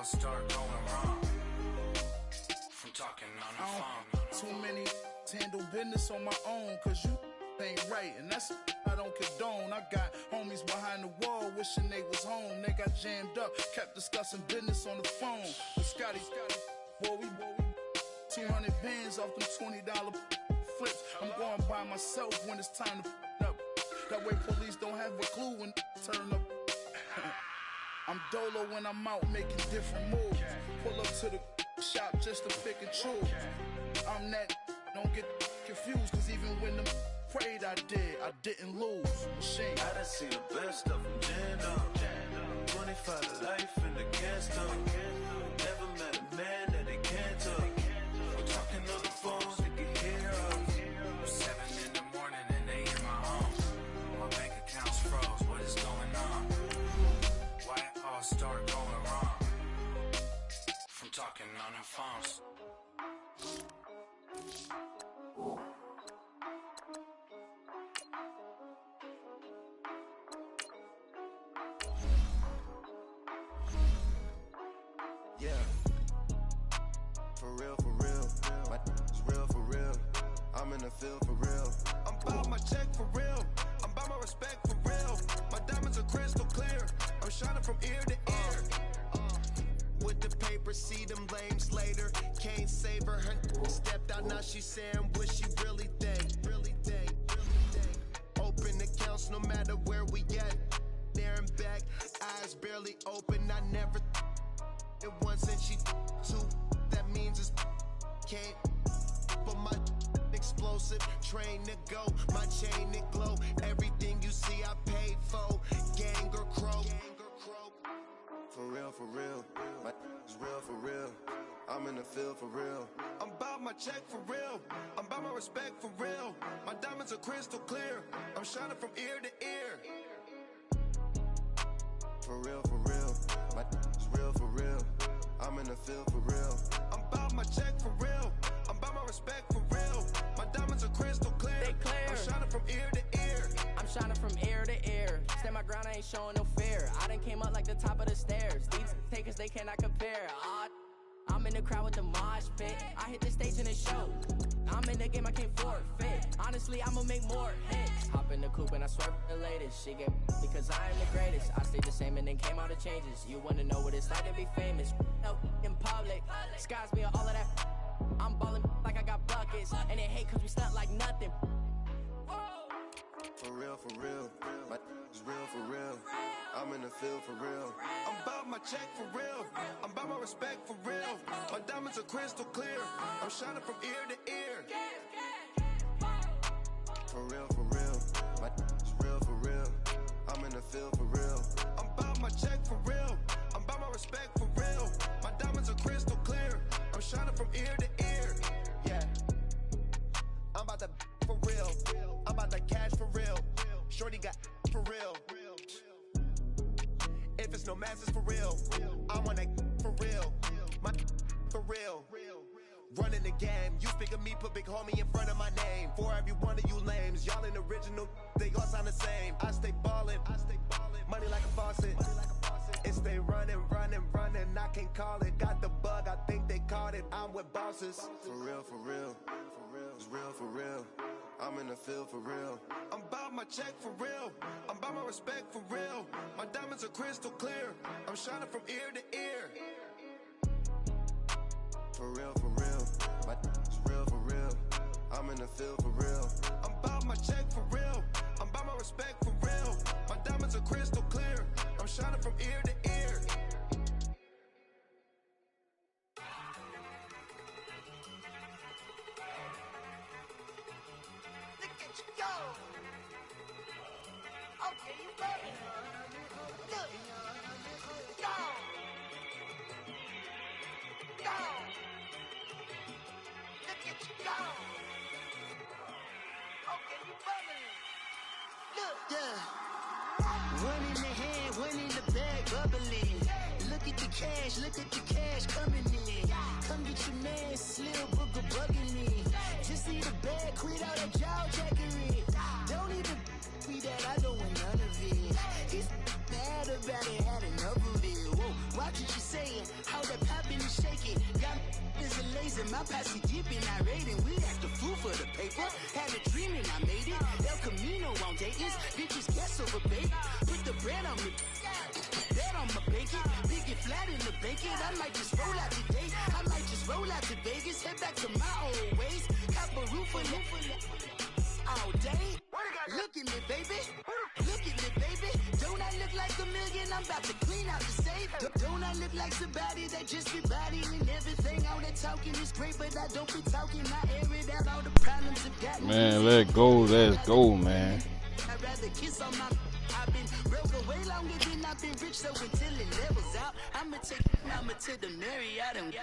all start going wrong? From talking on the phone. Too many handle business on my own, cause you ain't right, and that's I don't condone. I got homies behind the wall wishing they was home. They got jammed up, kept discussing business on the phone. But Scotty, boy, we 200 bands off them $20 flips. I'm going by myself when it's time to up. That way police don't have a clue when turn up. I'm dolo when I'm out making different moves. Pull up to the shop just to pick and choose. I'm that, don't get confused, cause even when them prayed I didn't lose. Machine. I done seen the best of them jammed up. 25 to life in the gas tank. Never met a man that they can't talk. We're talking on the phones, they can hear us. 7 in the morning and they in my home. My bank account's froze, what is going on? Why it all start going wrong? From talking on the phones. Yeah, for real, my is real for real. I'm in the field for real. I'm bout my check for real. I'm bout my respect for real. My diamonds are crystal clear. I'm shining from ear to ear. With the paper, see them lames later. Can't save her. Stepped out, now she saying what she really think. Open accounts no matter where we at. There and back, eyes barely open. I never it once and she two. That means it's can't. But my explosive, train to go. My chain to glow. Everything you see I paid for. Gang or crow. For real, my is real for real. I'm in the field for real. I'm bout my check for real. I'm bout my respect for real. My diamonds are crystal clear. I'm shining from ear to ear. For real, my is real for real. I'm in the field for real. I'm bout my check for real. I'm bout my respect for real. My diamonds are crystal clear. They clear. I'm shining from ear to ear. I'm shining from ear to ear. Stand my ground, I ain't showing no fear. I done came up like the top of the stairs. These takers, they cannot compare. I'm in the crowd with the mosh pit. I hit the stage in the show. I'm in the game, I can't forfeit. Honestly, I'ma make more hits. Hop in the coupe and I swerve the latest. She get because I am the greatest. I stayed the same and then came out the changes. You wanna know what it's like to be famous? No, in public, skies be all of that. I'm ballin' like I got buckets. And they hate cause we stunt like nothing. For real, my is real for real. I'm in the field for real. I'm bout my check for real. I'm bout my respect for real. My diamonds are crystal clear. I'm shining from ear to ear. For real, my is real for real. I'm in the field for real. I'm bout my check for real. I'm bout my respect for real. My diamonds are crystal clear. I'm shining from ear to ear. Yeah, I'm about to for real. I'm about to cash for real. Shorty got for real. If it's no masses for real, I want that for real. My for real. Running the game. You speak of me, put big homie in front of my name. For every one of you lames, y'all ain't original, they all sound the same. I stay ballin', money like a faucet. It stay running, I can't call it. Got the bug, I think they caught it. I'm with bosses. For real, it's real for real. I'm in the field for real. I'm bout my check for real. I'm bout my respect for real. My diamonds are crystal clear. I'm shining from ear to ear. For real, my is real for real. I'm in the field for real. I'm bout my check for real. I'm bout my respect for real. My diamonds are crystal clear. I'm shining from ear to ear. Okay, you ready? Look. Go. Look at you go. Okay, you bubbling. Look. Yeah. One in the hand, one in the bag, bubbling. Look at the cash coming in. Come get your man, Slim Booger bugging me. Just see the bag, quit out that jaw jackery. Don't even be that, I don't want none of it. He's mad about it, had enough of it. Whoa, watch what you saying. How I passed the deep and I raid and we act a fool for the paper. Had a dream and I made it. El Camino on Dayton's. Bitches guess over bait. Put the bread on me. Bet on my bacon. Big it flat in the bacon. I might just roll out today. I might just roll out to Vegas. Head back to my old ways. Have a roof for all day. Look at me, baby. Look at me, baby. Don't I look like a million? I'm about to clean out the safe. Don't I look like somebody that just be bodying everything? All that talking is great, but I don't be talking. I air it out. All the problems have got me. Man, let's go, man. I'd rather kiss on my. I've been broke away longer than I've been rich, so until it levels out, I'ma take mama to the Marriott and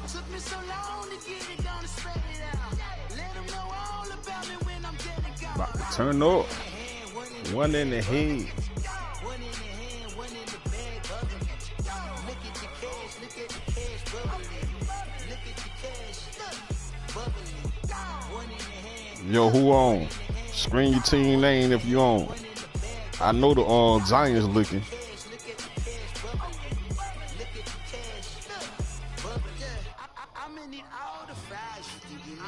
took me so long to get it gonna spread it out. Let them know all about me when I'm dead and gone. About to turn up. One in the head. One in the hand, one in the bag, bubbling. Look at the cash, look at the cash, bubbling. Look at the cash, bubbling. One in the hand. Yo, who on? Screen your team name if you on. I know the Giants looking.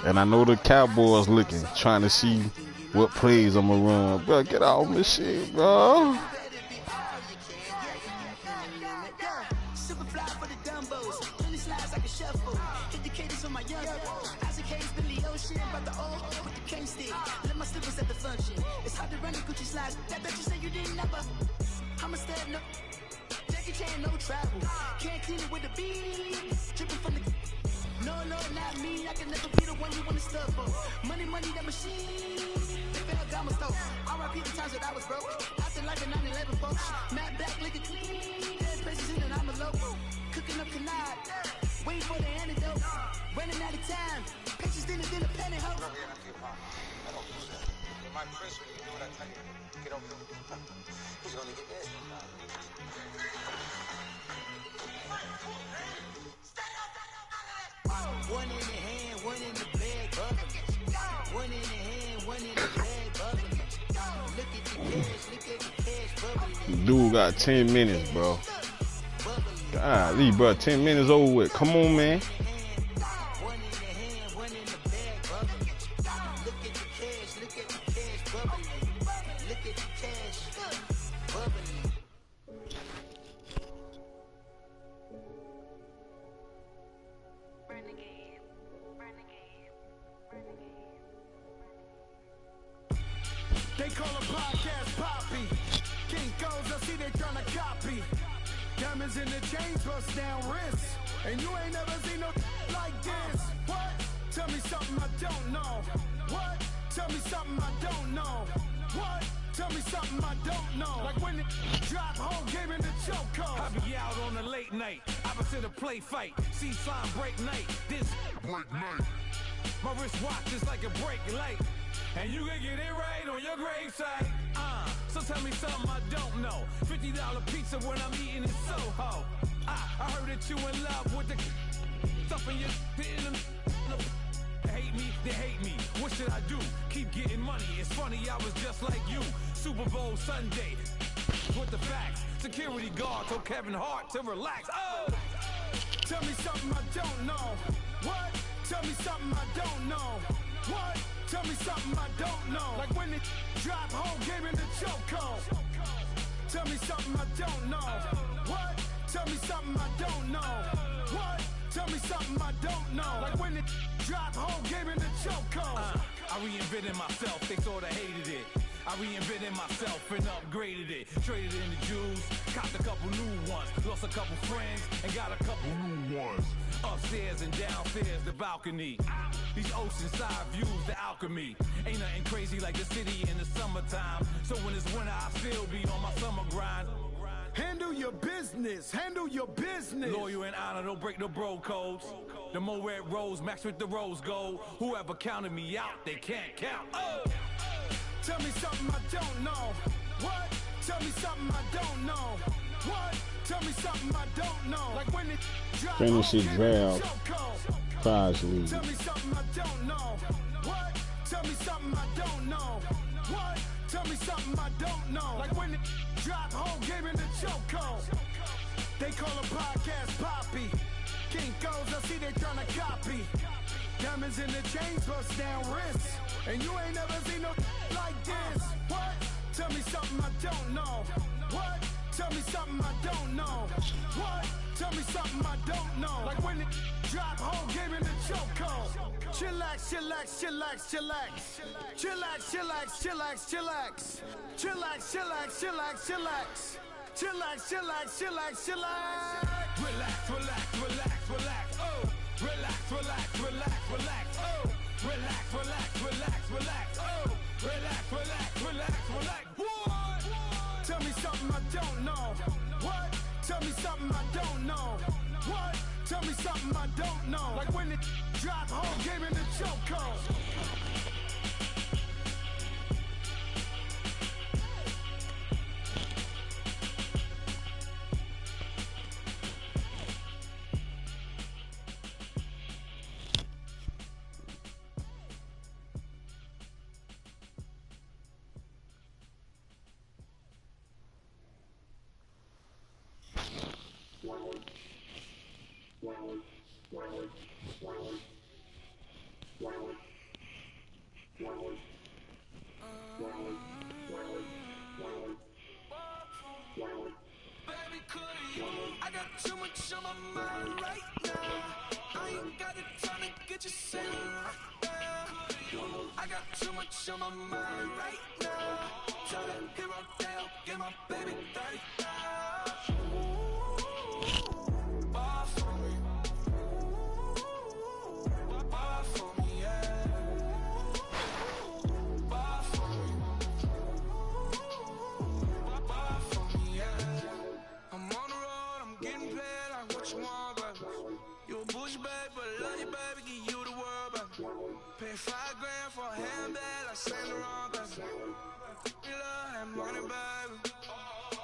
And I know the Cowboys looking, trying to see what plays I'm gonna run. Bro, get off my shit, bro. It's hard to run the Gucci slides. That bet you say you didn't never. I'm a step no. Jackie Chan, no travel. Can't clean it with the beat. Dripping from the. No, not me. I can never be the one you want to stuff for. Money, that machine. They fell down my stove. RIP the times that I was broke. I said like a 9/11 folks. Matt back, lick it clean. Dead places in and I'm a local. Cooking up canard. Waiting for the antidote. Running out of time. Pictures dinner, penny hoe. My Chris, when you do what I tell you, get over him. He's gonna get dead. One in the hand, one in the bag, bubbling. One in the hand, one in the bag, bubbling. Look at the cash, bubbling. Dude got 10 minutes, bro. Golly, bro, 10 minutes over with. Come on, man. They call a podcast Poppy. King goes, I see they tryna copy. Diamonds in the chains, bust down wrists. And you ain't never seen no like this. What? Tell me something I don't know. What? Tell me something I don't know. What? Tell me something I don't know. Like when it drop home, game in the chokehold. I be out on a late night, opposite a play fight. See sign break night, this break night. My wristwatch is like a break light. And you can get it right on your gravesite. So tell me something I don't know. $50 pizza when I'm eating in Soho. I heard that you in love with the stuff in your hate me, they hate me. What should I do? Keep getting money. It's funny, I was just like you. Super Bowl Sunday with the facts. Security guard told Kevin Hart to relax. Oh! Tell me something I don't know. What? Tell me something I don't know. What? Tell me something I don't know. Like when it drop home, game in the chokehold. Tell me something I don't know. What? Tell me something I don't know. What? Tell me something I don't know. Like when it drop home, game in the chokehold. I reinvented myself, they thought I hated it. I reinvented myself and upgraded it. Traded in the Jews, copped a couple new ones. Lost a couple friends and got a couple new ones. Upstairs and downstairs, the balcony. These oceanside views, the alchemy. Ain't nothing crazy like the city in the summertime. So when it's winter, I still be on my summer grind. Handle your business, handle your business. Loyal and honor, don't break the bro codes. The more red rose, max with the rose gold. Whoever counted me out, they can't count. Oh! Tell me something I don't know. What? Tell me something I don't know. What? Tell me something I don't know. Like when it drop Fantasy draft prize league. Tell me something I don't know. What? Tell me something I don't know. What? Tell me something I don't know. Like when it drop home, game in the chokehold. They call a podcast Poppy. Kinkos, I see they tryna copy. Diamonds in the chains, bust down wrists. And you ain't never seen no like this. What? Tell me something I don't know. What? Tell me something I don't know. What? Tell me something I don't know. Like when it drop, whole game in the chokehold. Chillax, chillax, chillax, chillax. Chillax, chillax, chillax, chillax. Chillax, chillax, chillax, chillax. Chillax, chillax, chillax, chillax. Relax, relax, relax, relax. Oh. Relax, relax, relax, relax. Oh. Relax, relax, relax, relax. Oh. Relax, relax, relax, relax. What? Tell me something I don't know. What? Tell me something I don't know. What? Tell me something I don't know. Like when it drop, whole game in the chokehold. I got too much on my mind right now. I ain't got the time to get you sitting right now. I got too much on my mind right now. Tell that hero down, get my baby 30,000. Bar for me. Bar for me, yeah. Bar for me. Bar for me, yeah. I'm on the road, I'm getting paid like what you want, baby. You a bougie, baby, but I love you, baby, give you the world, baby. Pay $5 grand for a handbag, like Saint Laurent, baby. You love that money, baby.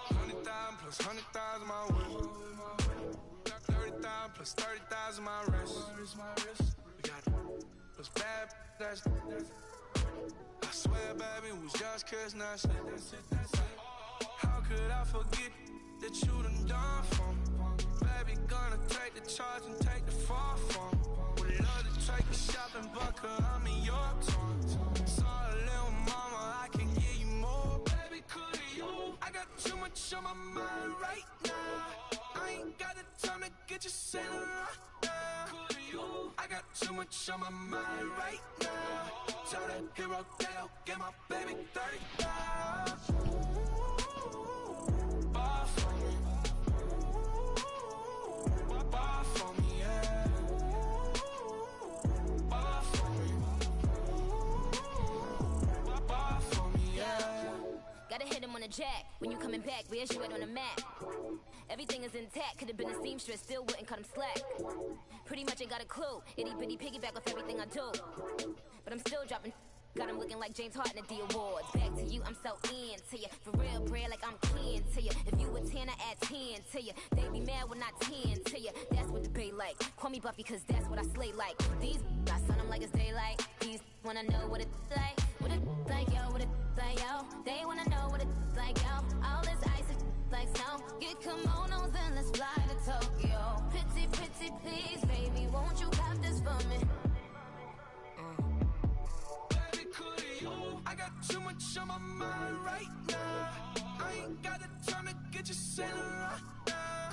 100,000 plus 100,000 my wrist. 30,000 plus 30,000 my wrist. We got those bad, that's I swear, baby, it was just kiss, that's it. How could I forget that you done for me? Baby, gonna take the charge and take the fall from me. Would love to take a shopping bucket, I'm in your tongue. Sorry, little mama, I can give you more. Baby, could you? I got too much on my mind right now. I ain't got the time to get you sitting right now. Could you? I got too much on my mind right now. Tell that hero down, get my baby 30,000. Bar for me. Bar for me, yeah. Bar for me. Bar for me, yeah. Gotta hit him on the jack. When you coming back, where's you at on the map? Everything is intact. Could've been a seamstress, still wouldn't cut him slack. Pretty much ain't got a clue. Itty bitty piggyback off everything I do. But I'm still dropping. Got him looking like James Harden at the awards. Back to you, I'm so into you. For real, bread, like I'm kin to you. If you a 10, I add 10 to you. They be mad when I 10 to you. That's what the bay like. Call me Buffy, cause that's what I slay like. These, I sun them like it's daylight. These wanna know what it's like. What it like, yo, what it like, yo. They wanna know what it's like, yo. All this ice is like snow. Get kimonos and let's fly to Tokyo. Pretty, pretty, please, baby, won't you cop this for me? I got too much on my mind right now. I ain't got the time to get you sitting right now.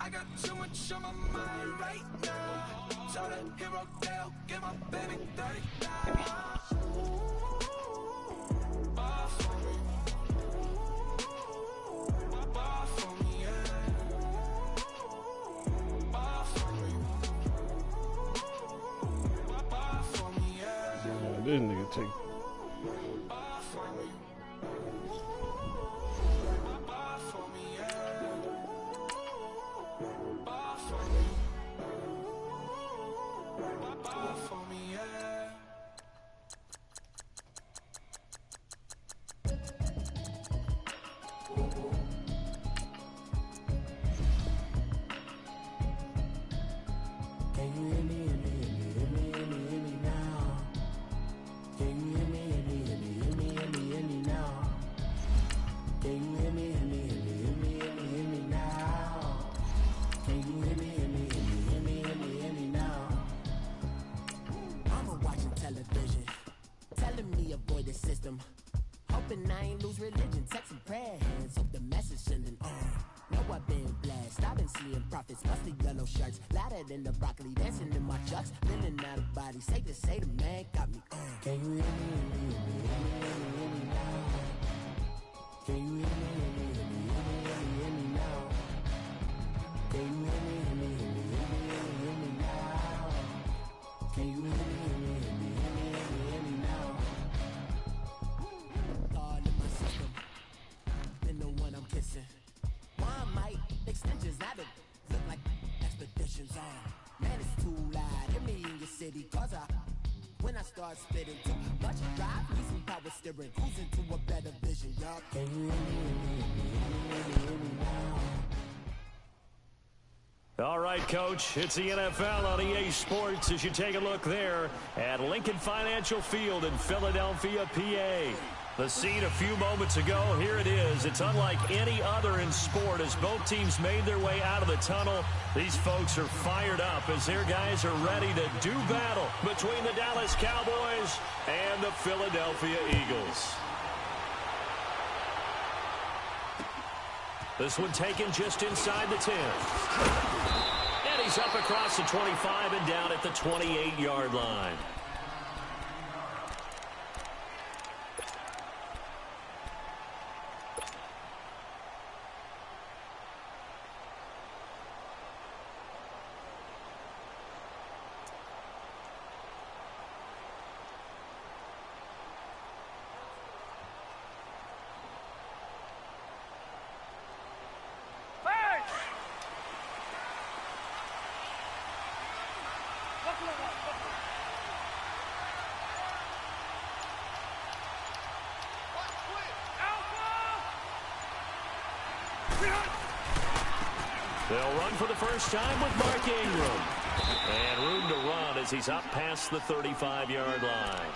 I got too much on my mind right now. Tell that hero down, get my baby 30,000. Bar for me. Bar for me, yeah. Bar for me. Bar for me, yeah. This nigga take. seeing profits, mostly yellow shirts, louder than the broccoli, dancing in my chucks, feeling out of body. Say the man got me. Can you hear me? Hear me now? Can you hear me? Hear me now? Can you hear me? Hear me now? Can you hear me? Hear me now? God in my system, then the one I'm kissing. One might extensions out of look like expeditions on. Man, it's too loud. Hit me in your city, cause when I start spitting too much drive, need some power steering, cruising to a better vision, y'all. Can you hear me? Hear me now? All right, Coach, it's the NFL on EA Sports as you take a look there at Lincoln Financial Field in Philadelphia, PA. The scene a few moments ago, here it is. It's unlike any other in sport as both teams made their way out of the tunnel. These folks are fired up as their guys are ready to do battle between the Dallas Cowboys and the Philadelphia Eagles. This one taken just inside the 10. And he's up across the 25 and down at the 28-yard line. They'll run for the first time with Mark Ingram. And room to run as he's up past the 35-yard line.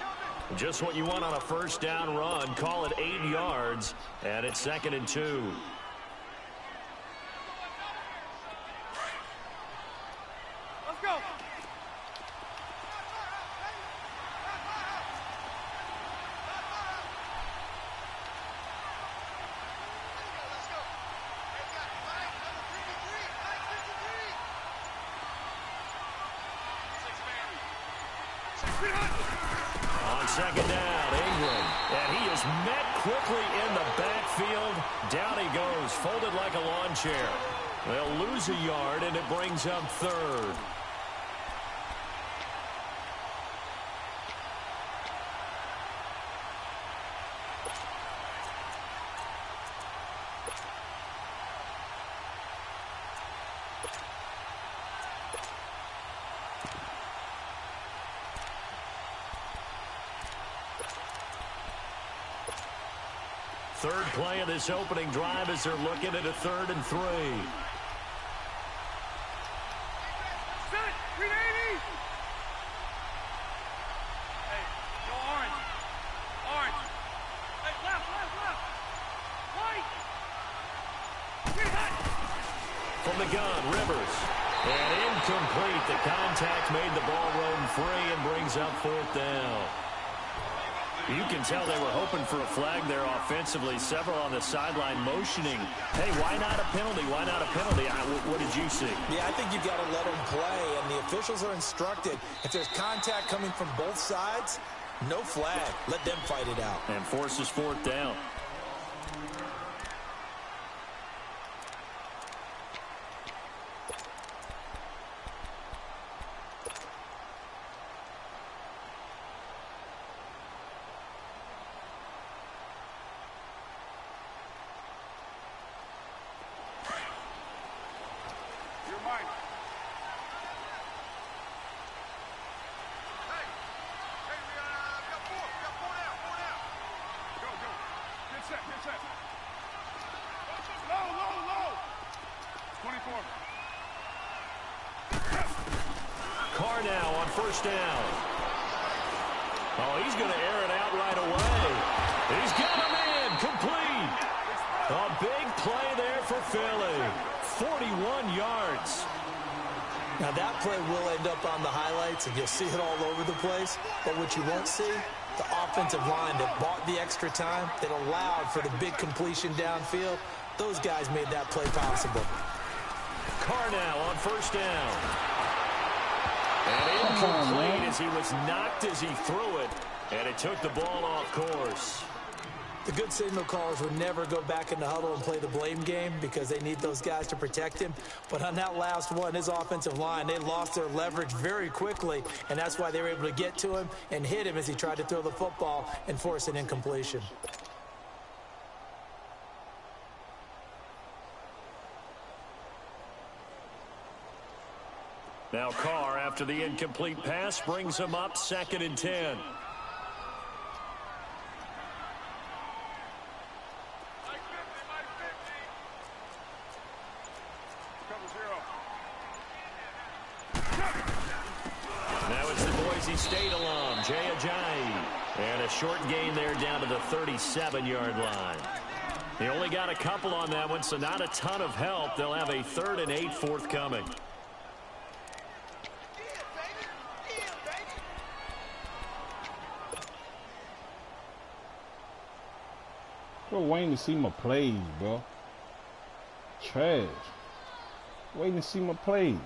Just what you want on a first down run. Call it 8 yards. And it's 2nd and 2. Let's go. On 2nd down, Ingram. And he is met quickly in the backfield. Down he goes, folded like a lawn chair. They'll lose a yard, and it brings up 3rd. Third play of this opening drive as they're looking at a 3rd and 3. Set! 380! Hey, go orange. Orange. Hey, left. White! From the gun, Rivers. And incomplete. The contact made the ball roam free and brings up 4th down. You can tell they were hoping for a flag there offensively. Several on the sideline motioning. Hey, why not a penalty? Why not a penalty? What did you see? Yeah, I think you've got to let them play, and the officials are instructed. If there's contact coming from both sides, no flag. Let them fight it out. And forces 4th down. Carr now on 1st down. Oh, he's going to air it out right away. He's got him in. Complete. A big play there for Philly. 41 yards. Now, that play will end up on the highlights, and you'll see it all over the place. But what you won't see, the offensive line that bought the extra time, that allowed for the big completion downfield, those guys made that play possible. Carr now on first down. And incomplete as he was knocked as he threw it, and it took the ball off course. The good signal callers would never go back in the huddle and play the blame game because they need those guys to protect him. But on that last one, his offensive line, they lost their leverage very quickly, and that's why they were able to get to him and hit him as he tried to throw the football and force an incompletion. Now Carr, after the incomplete pass, brings him up 2nd and 10. Now it's the Boise State alum, Jay Ajayi. And a short gain there down to the 37-yard line. They only got a couple on that one, so not a ton of help. They'll have a 3rd and 8 forthcoming. Bro, waiting to see my plays, bro. Trash. Waiting to see my plays.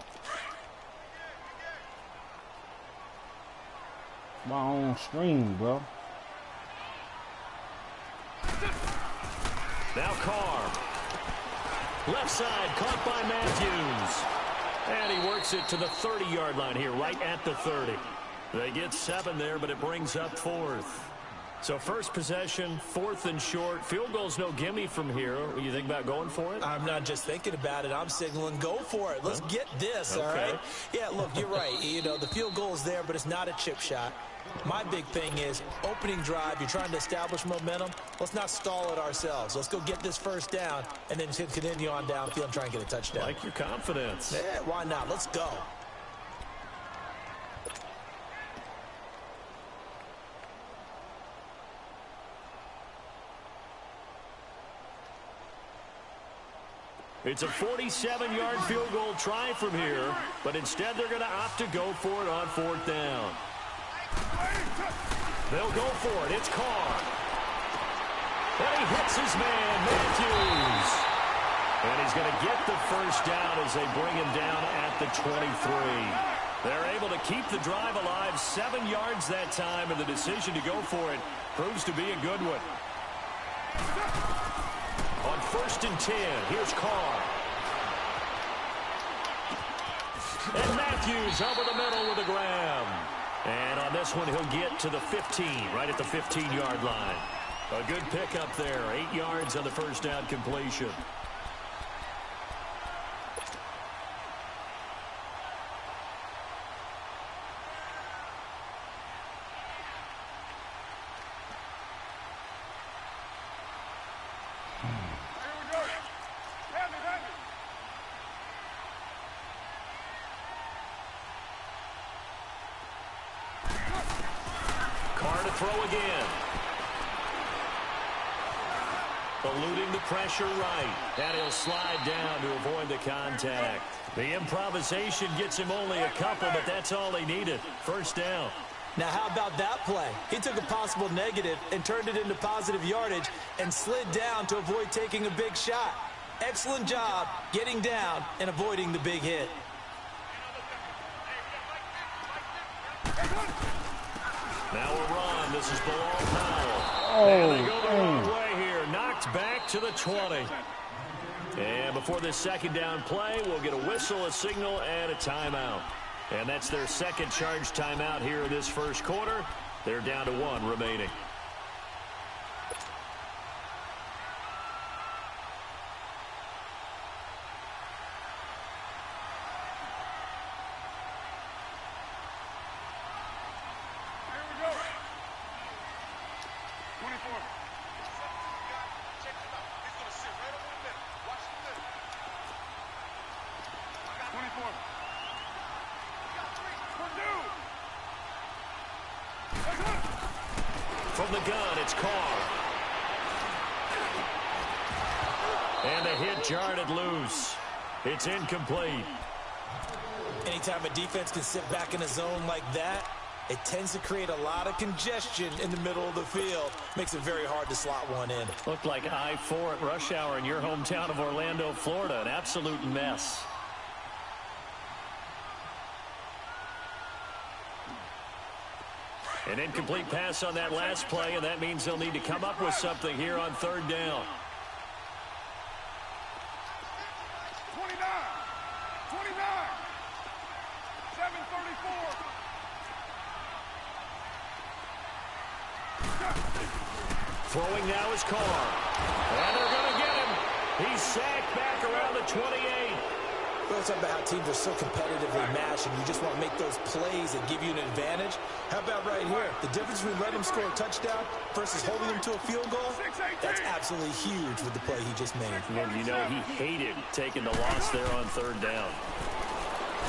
My own stream, bro. Now Carr. Left side, caught by Matthews. And he works it to the 30-yard line here, right at the 30. They get 7 there, but it brings up 4th. So first possession, 4th and short. Field goal's no gimme from here. You think about going for it? I'm not just thinking about it. I'm signaling go for it. Let's get this, all right? Yeah, look, you're right. You know, the field goal's there, but it's not a chip shot. My big thing is opening drive. You're trying to establish momentum. Let's not stall it ourselves. Let's go get this first down and then continue on downfield and try and get a touchdown. Like your confidence. Yeah, why not? Let's go. It's a 47-yard field goal try from here, but instead they're going to opt to go for it on 4th down. They'll go for it. It's Carr. And he hits his man, Matthews. And he's going to get the first down as they bring him down at the 23. They're able to keep the drive alive, 7 yards that time, and the decision to go for it proves to be a good one. On 1st and 10, here's Carr. And Matthews over the middle with a grab. And on this one, he'll get to the 15, right at the 15-yard line. A good pickup there, 8 yards on the first down completion. Throw again. Eluding the pressure right. And he'll slide down to avoid the contact. The improvisation gets him only a couple, but that's all he needed. First down. Now, how about that play? He took a possible negative and turned it into positive yardage and slid down to avoid taking a big shot. Excellent job getting down and avoiding the big hit. Now a run. This is Bilal Powell. And they go the wrong way here. Knocked back to the 20. And before this second down play, we'll get a whistle, a signal, and a timeout. And that's their second charge timeout here in this first quarter. They're down to 1 remaining. From the gun, it's Carr. And the hit jarred it loose. It's incomplete. Anytime a defense can sit back in a zone like that, it tends to create a lot of congestion in the middle of the field. Makes it very hard to slot one in. Looked like I-4 at rush hour in your hometown of Orlando, Florida. An absolute mess. An incomplete pass on that last play, and that means they'll need to come up with something here on third down. 29. 7:34. Throwing now is Carr. And they're going to get him. He's sacked back around the 28. We're talking about how teams are so competitively matched, and you just want to make those plays that give you an advantage. How about right here? The difference between letting them score a touchdown versus holding them to a field goal, that's absolutely huge with the play he just made. And you know he hated taking the loss there on third down.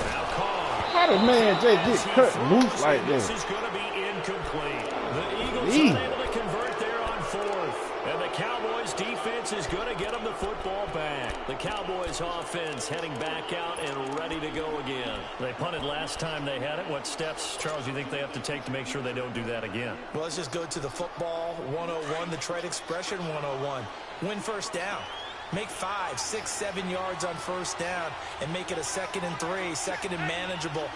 Now Carr. How did man just get cut loose like that? This is going to be incomplete. The Eagles are able to convert there on fourth. And the Cowboys defense is going to get them the football back. The Cowboys offense heading back out and ready to go again. They punted last time they had it. What steps, Charles, do you think they have to take to make sure they don't do that again? Well, let's just go to the football 101, the trade expression 101. Win first down. Make 5, 6, 7 yards on first down and make it a 2nd and 3, 2nd and manageable.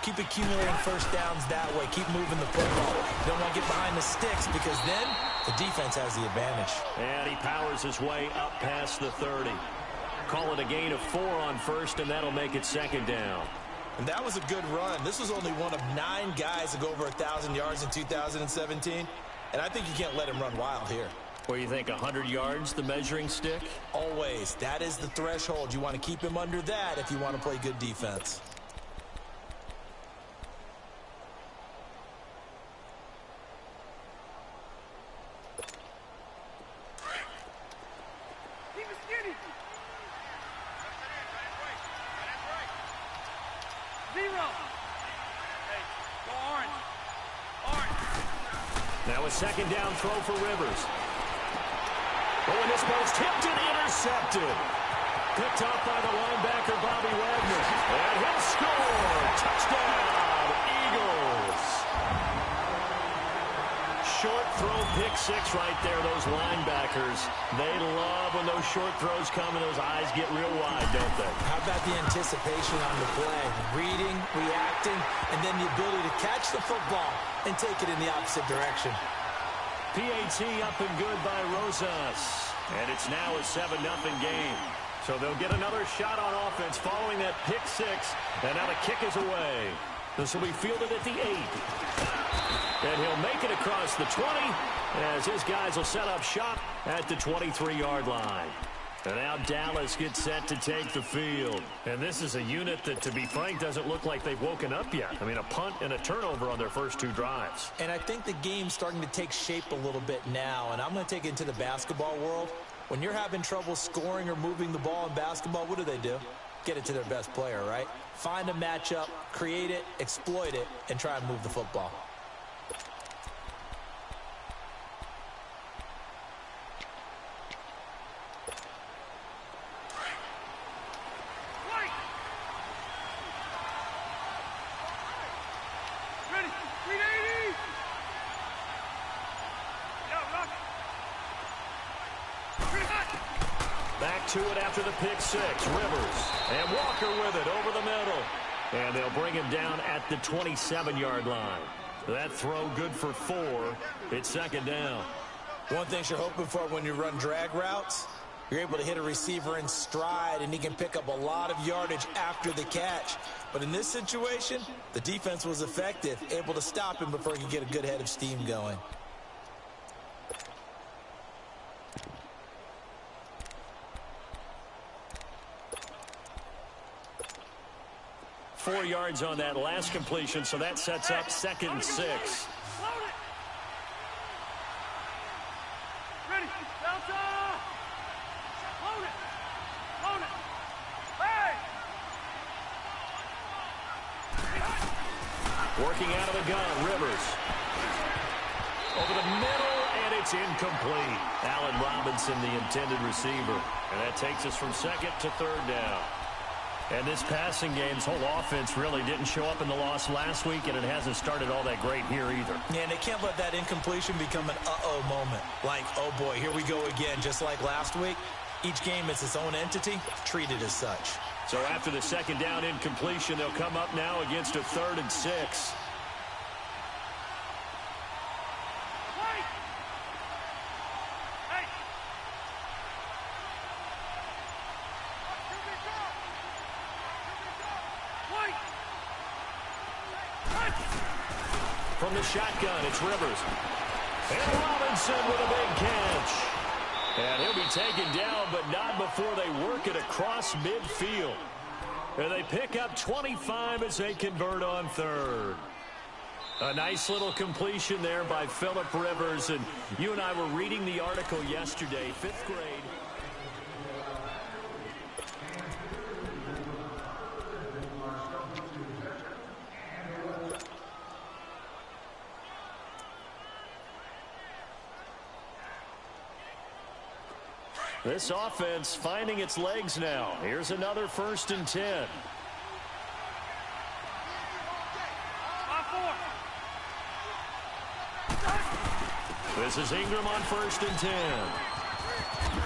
Keep accumulating first downs that way. Keep moving the football. You don't want to get behind the sticks because then the defense has the advantage. And he powers his way up past the 30. Call it a gain of 4 on first, and that'll make it 2nd down. And that was a good run. This was only one of 9 guys to go over 1,000 yards in 2017. And I think you can't let him run wild here. What do you think, 100 yards, the measuring stick? Always. That is the threshold. You want to keep him under that if you want to play good defense. Now a 2nd down throw for Rivers. Oh, and this ball's tipped and intercepted. Picked off by the linebacker, Bobby Wagner. And he'll score. Touchdown, Eagles. Short throw, pick 6 right there, those linebackers. They love when those short throws come and those eyes get real wide, don't they? How about the anticipation on the play? Reading, reacting, and then the ability to catch the football and take it in the opposite direction. PAT up and good by Rosas. And it's now a 7-0 game. So they'll get another shot on offense following that pick 6. And now the kick is away. This will be fielded at the 8. And he'll make it across the 20 as his guys will set up shop at the 23-yard line. And now Dallas gets set to take the field. And this is a unit that, to be frank, doesn't look like they've woken up yet. I mean, a punt and a turnover on their first 2 drives. And I think the game's starting to take shape a little bit now. And I'm going to take it into the basketball world. When you're having trouble scoring or moving the ball in basketball, what do? Get it to their best player, right? Find a matchup, create it, exploit it, and try and move the football. To it after the pick 6. Rivers and Walker with it over the middle. And they'll bring him down at the 27-yard line. That throw good for 4. It's 2nd down. One thing you're hoping for when you run drag routes, you're able to hit a receiver in stride, and he can pick up a lot of yardage after the catch. But in this situation, the defense was effective, able to stop him before he could get a good head of steam going. Four yards on that last completion, so that sets up 2nd and 6. Ready, Delta! Load it! Load it! Hey! Working out of the gun, Rivers. Over the middle, and it's incomplete. Allen Robinson, the intended receiver. And that takes us from 2nd to 3rd down. And this passing game's whole offense really didn't show up in the loss last week, and it hasn't started all that great here either. Yeah, and they can't let that incompletion become an uh-oh moment. Like, oh boy, here we go again, just like last week. Each game is its own entity, treated as such. So after the 2nd down incompletion, they'll come up now against a 3rd and 6. From the shotgun, it's Rivers. And Robinson with a big catch. And he'll be taken down, but not before they work it across midfield. And they pick up 25 as they convert on third. A nice little completion there by Phillip Rivers. And you and I were reading the article yesterday, 5th grade. This offense finding its legs now. Here's another 1st and 10. This is Ingram on 1st and 10.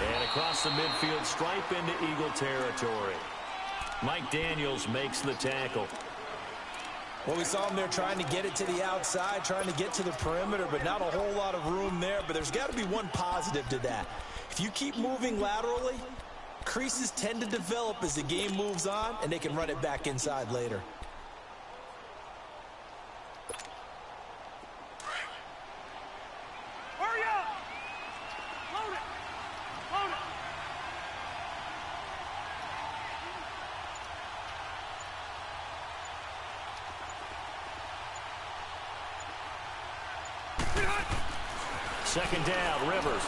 And across the midfield stripe into Eagle territory. Mike Daniels makes the tackle. Well, we saw him there trying to get it to the outside, trying to get to the perimeter, but not a whole lot of room there. But there's got to be one positive to that. If you keep moving laterally, creases tend to develop as the game moves on, and they can run it back inside later. Hurry up! Load it! Load it! Second down, Rivers.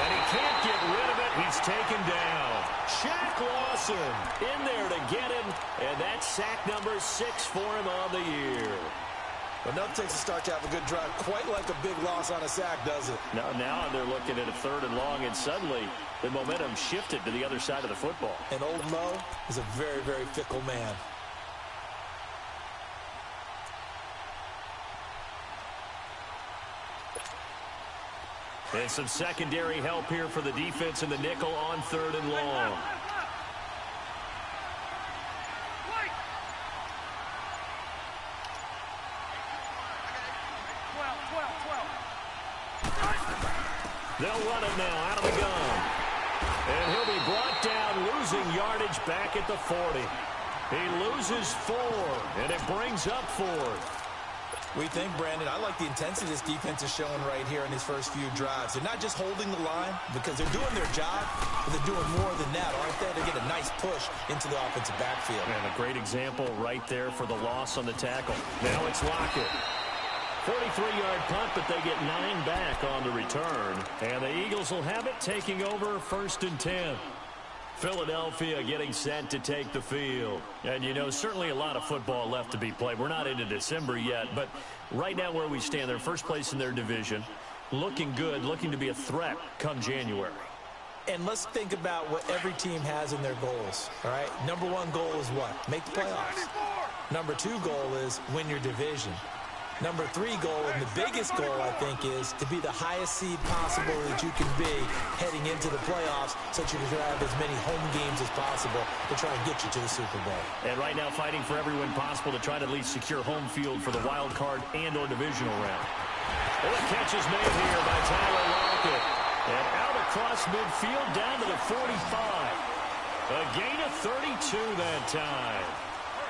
And he can't get rid of it. He's taken down. Shaq Lawson in there to get him. And that's sack number 6 for him on the year. Enough takes a start to have a good drive. Quite like a big loss on a sack, does it? Now they're looking at a 3rd and long, and suddenly the momentum shifted to the other side of the football. And old Mo is a very, very fickle man. And some secondary help here for the defense in the nickel on 3rd and long. They'll run it now out of the gun. And he'll be brought down, losing yardage back at the 40. He loses 4, and it brings up 4th. We think, Brandon, I like the intensity this defense is showing right here in these first few drives. They're not just holding the line because they're doing their job, but they're doing more than that, aren't they? They get a nice push into the offensive backfield. And a great example right there for the loss on the tackle. Now it's Lockett. 43-yard punt, but they get 9 back on the return. And the Eagles will have it, taking over 1st and 10. Philadelphia getting set to take the field. And, you know, certainly a lot of football left to be played. We're not into December yet, but right now where we stand, they're first place in their division. Looking good, looking to be a threat come January. And let's think about what every team has in their goals, all right? Number 1 goal is what? Make the playoffs. Number 2 goal is win your division. Number 3 goal, and the biggest goal, I think, is to be the highest seed possible that you can be heading into the playoffs so that you can have as many home games as possible to try and get you to the Super Bowl. And right now fighting for every win possible to try to at least secure home field for the wild card and or divisional round. Well, the catch is made here by Tyler Lockett. And out across midfield down to the 45. A gain of 32 that time.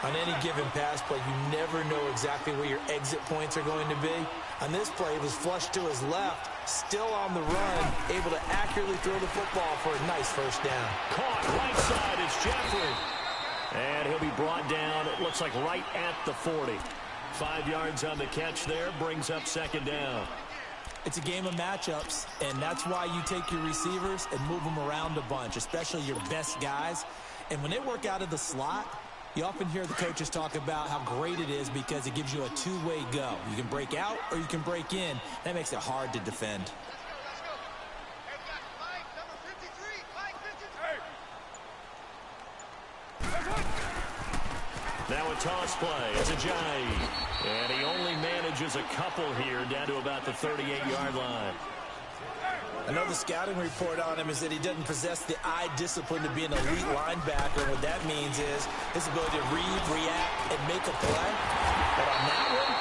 On any given pass play, you never know exactly where your exit points are going to be. On this play, it was flushed to his left, still on the run, able to accurately throw the football for a nice first down. Caught right side, it's Jeffrey. And he'll be brought down, it looks like right at the 40. 5 yards on the catch there, brings up 2nd down. It's a game of matchups, and that's why you take your receivers and move them around a bunch, especially your best guys. And when they work out of the slot, you often hear the coaches talk about how great it is because it gives you a two-way go. You can break out or you can break in. That makes it hard to defend. Now a toss play. It's Ajayi. And he only manages a couple here down to about the 38-yard line. I know the scouting report on him is that he doesn't possess the eye discipline to be an elite linebacker. And what that means is his ability to read, react, and make a play. But on that one,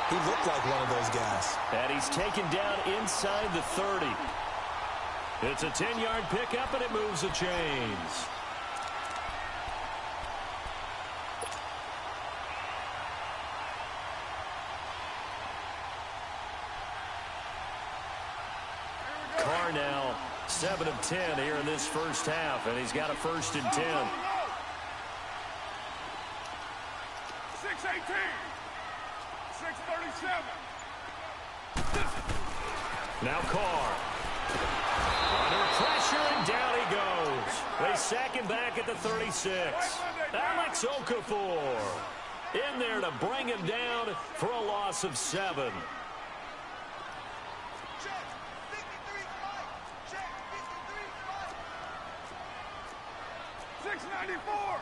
he looked like one of those guys. And he's taken down inside the 30. It's a 10-yard pickup, and it moves the chains. Carr now 7 of 10 here in this first half, and he's got a 1st and 10. 6:18. 6:37. Now Carr. Under pressure, and down he goes. They sack him back at the 36. Alex Okafor in there to bring him down for a loss of 7. 694.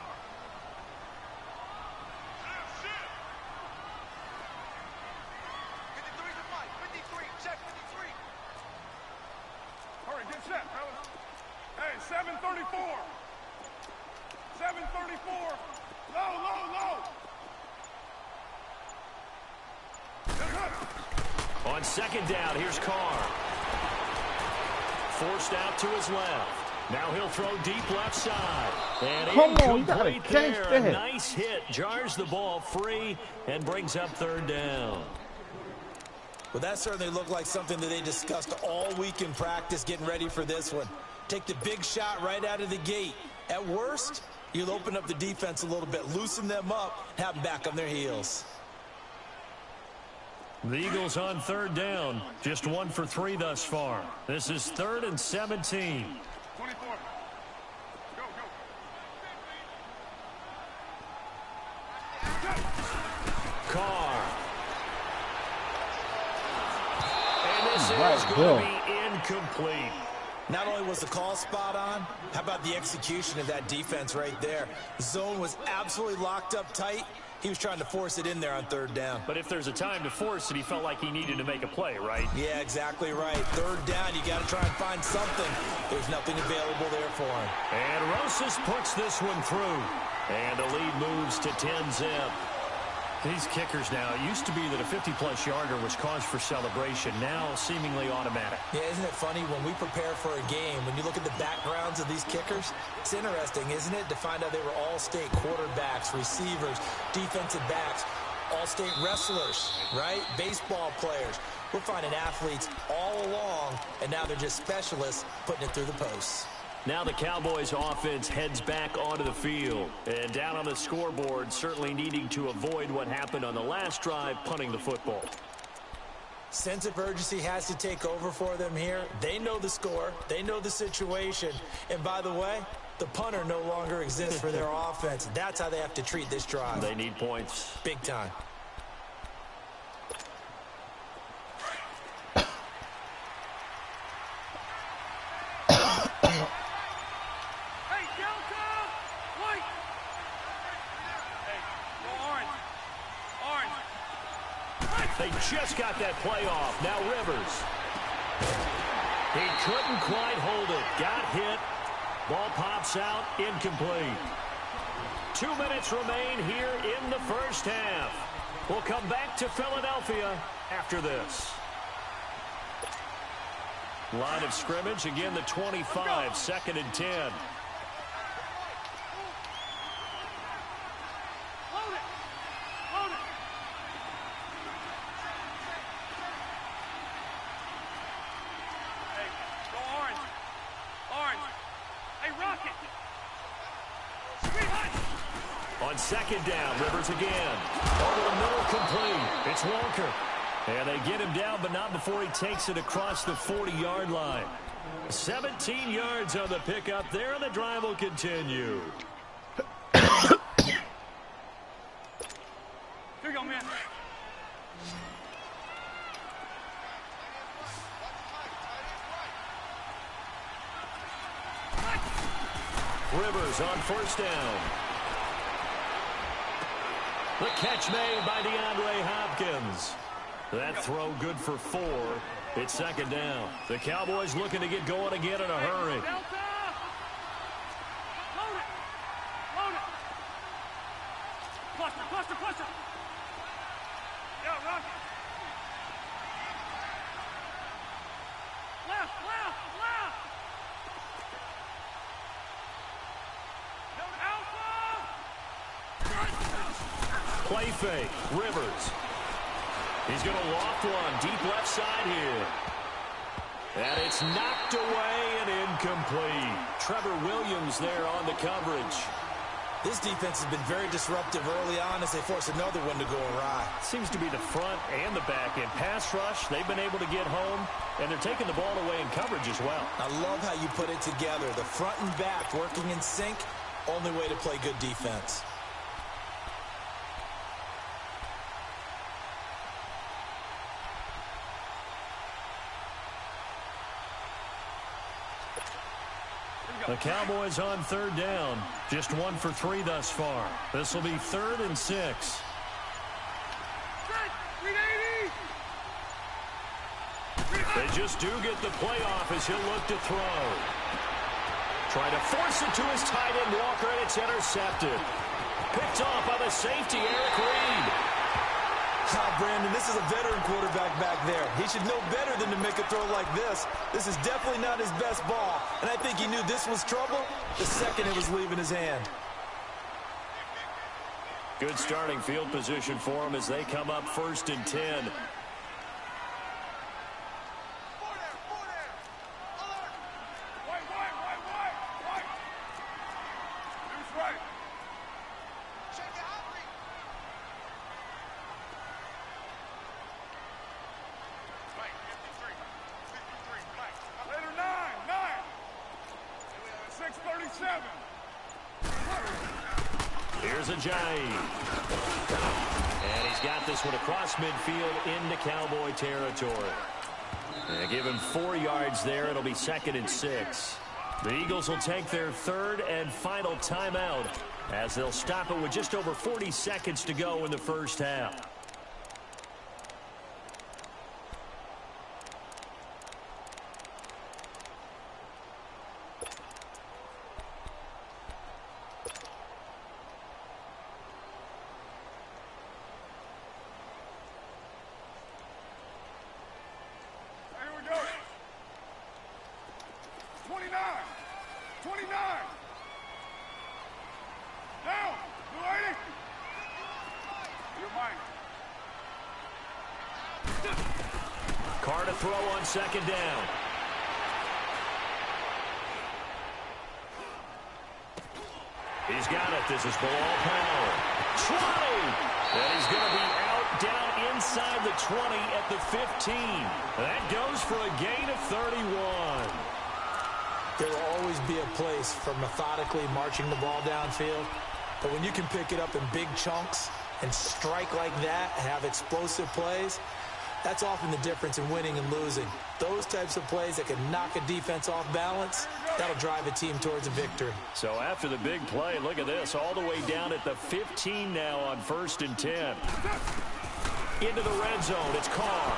Hurry, get set, fellas. Hey, 734. 734. Low, low, low. On 2nd down, here's Carr. Forced out to his left. Now he'll throw deep left side. And come on, you gotta catch there. that. A nice hit. Jars the ball free and brings up 3rd down. Well, that certainly looked like something that they discussed all week in practice getting ready for this one. Take the big shot right out of the gate. At worst, you'll open up the defense a little bit, loosen them up, have them back on their heels. The Eagles on 3rd down. Just 1 for 3 thus far. This is 3rd and 17. 24. Go, go. Carr. And this is Right, going to be incomplete. Not only was the call spot on, how about the execution of that defense right there? Zone was absolutely locked up tight. He was trying to force it in there on 3rd down. But if there's a time to force it, he felt like he needed to make a play, right? Yeah, exactly right. 3rd down, you got to try and find something. There's nothing available there for him. And Rosas puts this one through. And the lead moves to 10-zip. These kickers now, it used to be that a 50-plus yarder was cause for celebration. Now seemingly automatic. Yeah, isn't it funny when we prepare for a game, when you look at the backgrounds of these kickers, it's interesting, isn't it, to find out they were all-state quarterbacks, receivers, defensive backs, all-state wrestlers, right? Baseball players. We're finding athletes all along, and now they're just specialists putting it through the posts. Now the Cowboys offense heads back onto the field. And down on the scoreboard, certainly needing to avoid what happened on the last drive, punting the football. Sense of urgency has to take over for them here. They know the score. They know the situation. And by the way, the punter no longer exists for their offense. That's how they have to treat this drive. They need points. Big time. They just got that play off. Now Rivers. He couldn't quite hold it. Got hit. Ball pops out. Incomplete. 2 minutes remain here in the first half. We'll come back to Philadelphia after this. Line of scrimmage. Again, the 25. 2nd and 10. On 2nd down, Rivers again. Over the middle, complete. It's Walker. And they get him down, but not before he takes it across the 40-yard line. 17 yards on the pickup there, and the drive will continue. Here you go, man. Rivers on 1st down. The catch made by DeAndre Hopkins. That throw good for 4. It's 2nd down. The Cowboys looking to get going again in a hurry. Cluster. Yeah, Rocky. Left. Play fake. Rivers. He's going to loft one deep left side here. And it's knocked away and incomplete. Trevor Williams there on the coverage. This defense has been very disruptive early on as they force another one to go awry. Seems to be the front and the back end. Pass rush, they've been able to get home, and they're taking the ball away in coverage as well. I love how you put it together. The front and back working in sync, only way to play good defense. The Cowboys on third down. Just 1 for 3 thus far. This will be 3rd and 6. They just do get the play off as he'll look to throw. Trying to force it to his tight end, Walker, and it's intercepted. Picked off by the safety, Eric Reed. Brandon, this is a veteran quarterback back there. He should know better than to make a throw like this. This is definitely not his best ball, and I think he knew this was trouble the second it was leaving his hand. Good starting field position for him as they come up 1st and 10. Here's Ajayi. And he's got this one across midfield into Cowboy territory. And give him 4 yards there. It'll be 2nd and 6. The Eagles will take their 3rd and final timeout as they'll stop it with just over 40 seconds to go in the first half. Carr to throw on 2nd down. He's got it. This is Bilal Powell. 20! And he's going to be out down inside the 20 at the 15. That goes for a gain of 31. There will always be a place for methodically marching the ball downfield. But when you can pick it up in big chunks and strike like that, have explosive plays, that's often the difference in winning and losing. Those types of plays that can knock a defense off balance, that'll drive a team towards a victory. So after the big play, look at this, all the way down at the 15 now on 1st and 10. Into the red zone, it's Carr.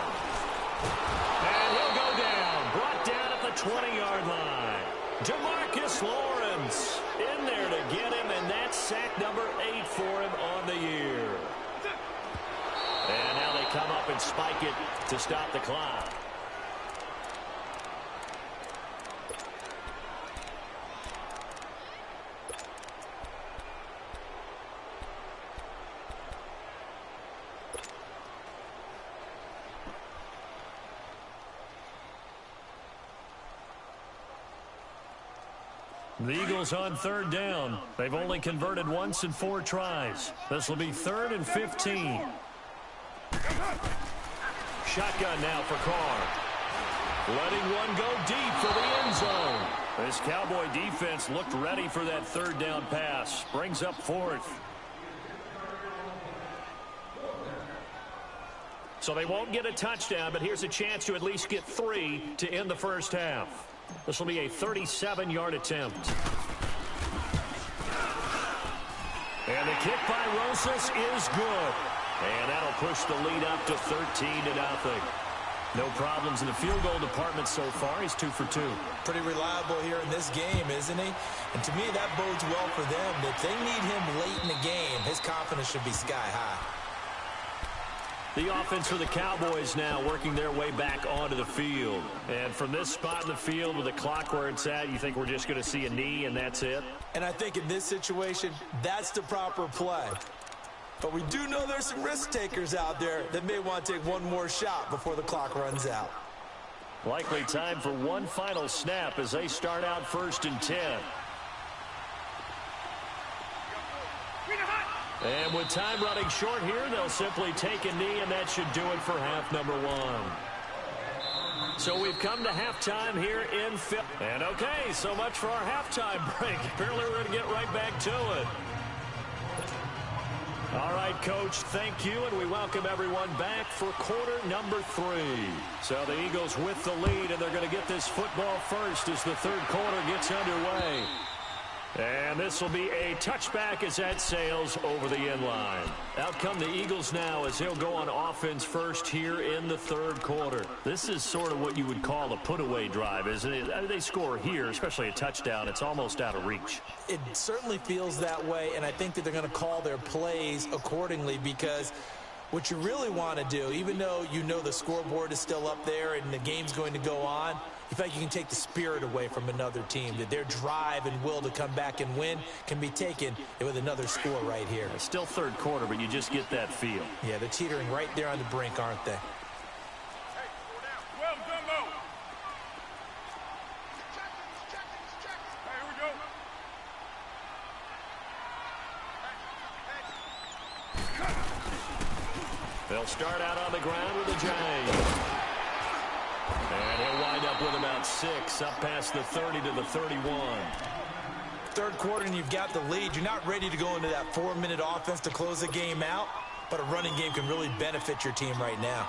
And he'll go down, brought down at the 20-yard line. DeMarcus Lawrence in there to get him, and that's sack number 8 for him on the year. And now they come up and spike it to stop the clock. The Eagles on 3rd down. They've only converted once in 4 tries. This will be 3rd and 15. Shotgun now for Carr. Letting one go deep for the end zone. This Cowboy defense looked ready for that 3rd down pass. Brings up 4th. So they won't get a touchdown, but here's a chance to at least get 3 to end the first half. This will be a 37-yard attempt. And the kick by Rosas is good. And that'll push the lead up to 13-0. No problems in the field goal department so far. He's 2 for 2. Pretty reliable here in this game, isn't he? And to me, that bodes well for them. If they need him late in the game, his confidence should be sky high. The offense for the Cowboys now working their way back onto the field. And from this spot in the field with the clock where it's at, you think we're just going to see a knee and that's it? And I think in this situation, that's the proper play. But we do know there's some risk takers out there that may want to take one more shot before the clock runs out. Likely time for one final snap as they start out 1st and 10. And with time running short here, they'll simply take a knee, and that should do it for half number 1. So we've come to halftime here in Philly. And okay, so much for our halftime break. Apparently we're going to get right back to it. All right, Coach, thank you, and we welcome everyone back for quarter number 3. So the Eagles with the lead, and they're going to get this football first as the third quarter gets underway. And this will be a touchback as that sails over the end line. Out come the Eagles now as they'll go on offense first here in the third quarter. This is sort of what you would call a put-away drive, isn't it? I mean, they score here, especially a touchdown. It's almost out of reach. It certainly feels that way, and I think that they're going to call their plays accordingly because what you really want to do, even though you know the scoreboard is still up there and the game's going to go on, you feel like you can take the spirit away from another team, that their drive and will to come back and win can be taken with another score right here. It's still third quarter, but you just get that feel. Yeah, they're teetering right there on the brink, aren't they? They'll start out on the ground with a Giant. And he'll wind up with about 6 up past the 30 to the 31. Third quarter and you've got the lead. You're not ready to go into that 4-minute offense to close the game out, but a running game can really benefit your team right now.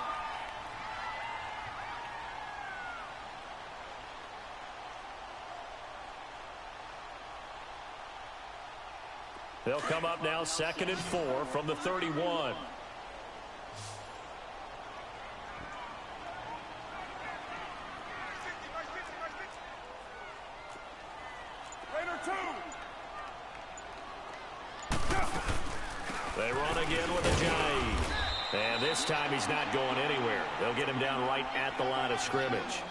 They'll come up now 2nd and 4 from the 31. They run again with a Giant. And this time he's not going anywhere. They'll get him down right at the line of scrimmage.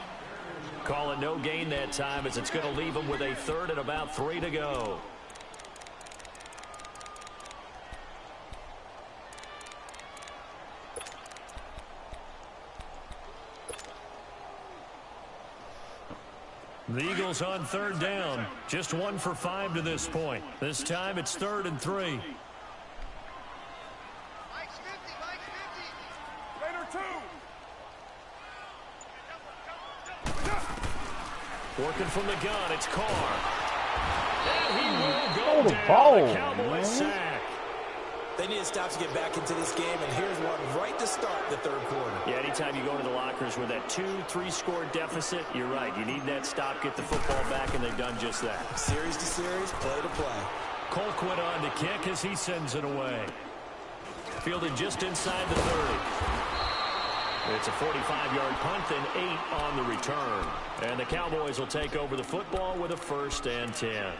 Call it no gain that time as it's going to leave him with a 3rd and about 3 to go. The Eagles on 3rd down. Just 1 for 5 to this point. This time it's 3rd and 3. Working from the gun, it's Carr. And he will go down. The Cowboys sack. They need to stop to get back into this game, and here's one right to start the third quarter. Yeah, anytime you go into the lockers with that 2-3 score deficit, you're right. You need that stop, get the football back, and they've done just that. Series to series, play to play. Colquitt on to kick as he sends it away. Fielded just inside the 30. It's a 45-yard punt and 8 on the return. And the Cowboys will take over the football with a 1st and 10.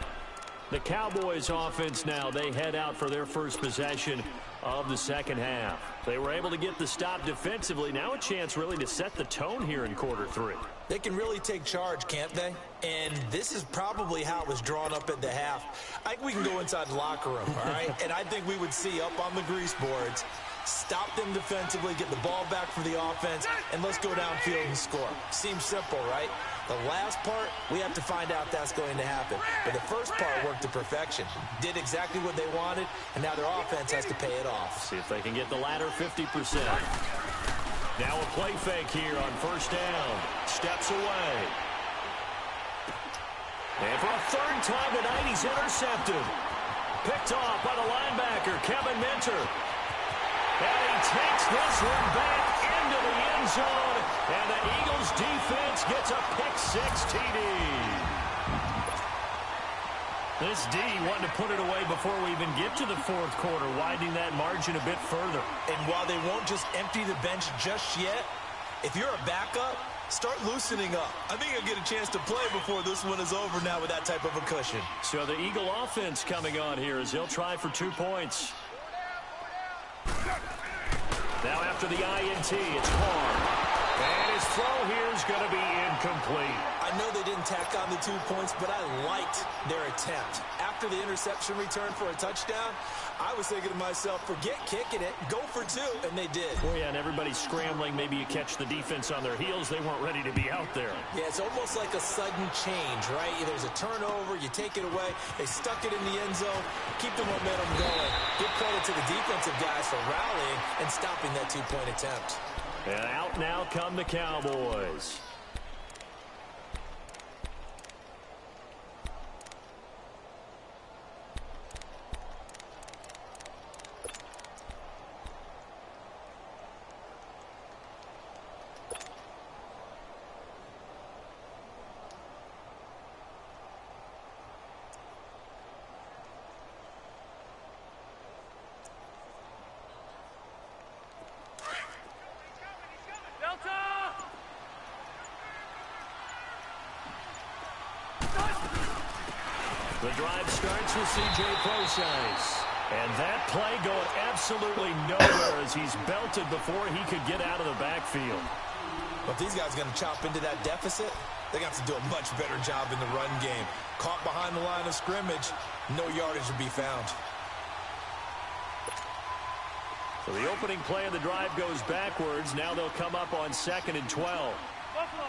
The Cowboys offense now, they head out for their first possession of the second half. They were able to get the stop defensively. Now a chance really to set the tone here in quarter 3. They can really take charge, can't they? And this is probably how it was drawn up at the half. I think we can go inside the locker room, all right? And I think we would see up on the grease boards, stop them defensively, get the ball back for the offense, and let's go downfield and score. Seems simple, right? The last part, we have to find out that's going to happen. But the first part worked to perfection. Did exactly what they wanted, and now their offense has to pay it off. See if they can get the latter 50%. Now a play fake here on 1st down. Steps away. And for a 3rd time tonight, he's intercepted. Picked off by the linebacker, Kevin Minter. And he takes this one back into the end zone. And the Eagles defense gets a pick-6 TD. This D wanted to put it away before we even get to the 4th quarter, widening that margin a bit further. And while they won't just empty the bench just yet, if you're a backup, start loosening up. I think you'll get a chance to play before this one is over now with that type of a cushion. So the Eagle offense coming on here as they'll try for 2 points. Now after the INT, it's Carr. And his throw here is going to be incomplete. I know they didn't tack on the 2 points, but I liked their attempt. After the interception return for a touchdown, I was thinking to myself, forget kicking it, go for 2, and they did. Oh, yeah, and everybody's scrambling. Maybe you catch the defense on their heels. They weren't ready to be out there. Yeah, it's almost like a sudden change, right? There's a turnover, you take it away, they stuck it in the end zone, keep the momentum going. Give credit to the defensive guys for rallying and stopping that 2-point attempt. And out now come the Cowboys. The drive starts with C.J. Procise. And that play going absolutely nowhere as he's belted before he could get out of the backfield. But these guys are going to chop into that deficit. They got to do a much better job in the run game. Caught behind the line of scrimmage, no yardage to be found. So the opening play of the drive goes backwards. Now they'll come up on 2nd and 12. Buffalo.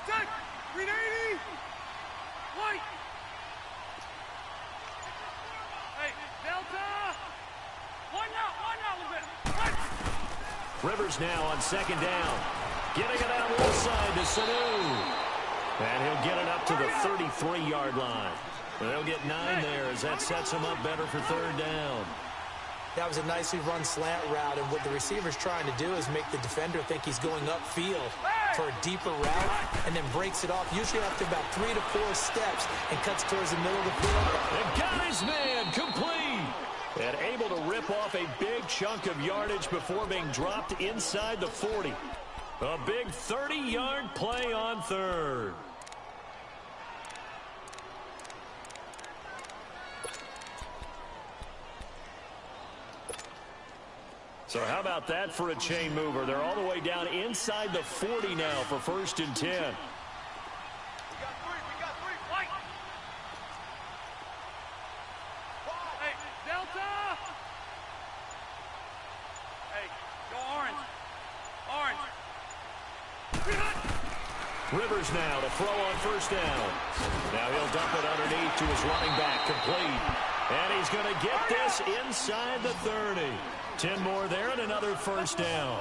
Stick. 380. White. Hey, Delta. One out a little bit. Rivers now on 2nd down. Getting it out left side to Sanu. And he'll get it up to the 33-yard line. They'll get 9 there as that sets him up better for 3rd down. That was a nicely run slant route, and what the receiver's trying to do is make the defender think he's going upfield for a deeper route, and then breaks it off, usually after about 3 to 4 steps, and cuts towards the middle of the field. And got his man complete. And able to rip off a big chunk of yardage before being dropped inside the 40. A big 30-yard play on 3rd. So how about that for a chain mover? They're all the way down inside the 40 now for 1st and 10. We got 3. White. Hey, Delta. Hey, go orange. Rivers now to throw on 1st down. Now he'll dump it underneath to his running back, complete. And he's going to get this inside the 30. 10 more there and another 1st down.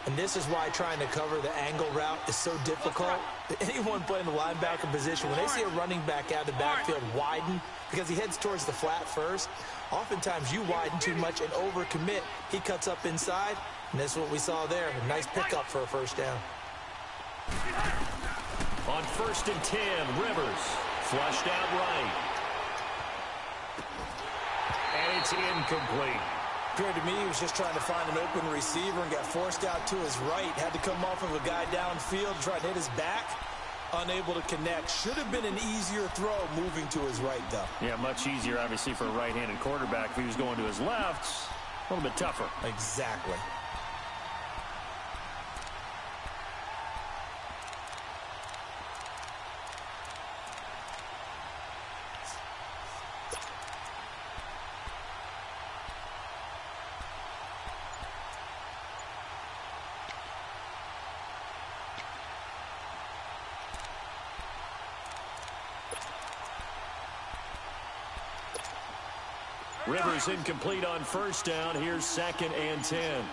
And this is why trying to cover the angle route is so difficult. Anyone playing the linebacker position, when they see a running back out of the backfield widen, because he heads towards the flat first, oftentimes you widen too much and overcommit. He cuts up inside, and that's what we saw there. A nice pickup for a 1st down. On 1st and 10, Rivers flushed out right. And it's incomplete. Appeared to me he was just trying to find an open receiver and got forced out to his right. Had to come off of a guy downfield, try to hit his back. Unable to connect. Should have been an easier throw moving to his right, though. Yeah, much easier, obviously, for a right-handed quarterback. If he was going to his left, a little bit tougher. Exactly. Rivers incomplete on 1st down. Here's 2nd and 10.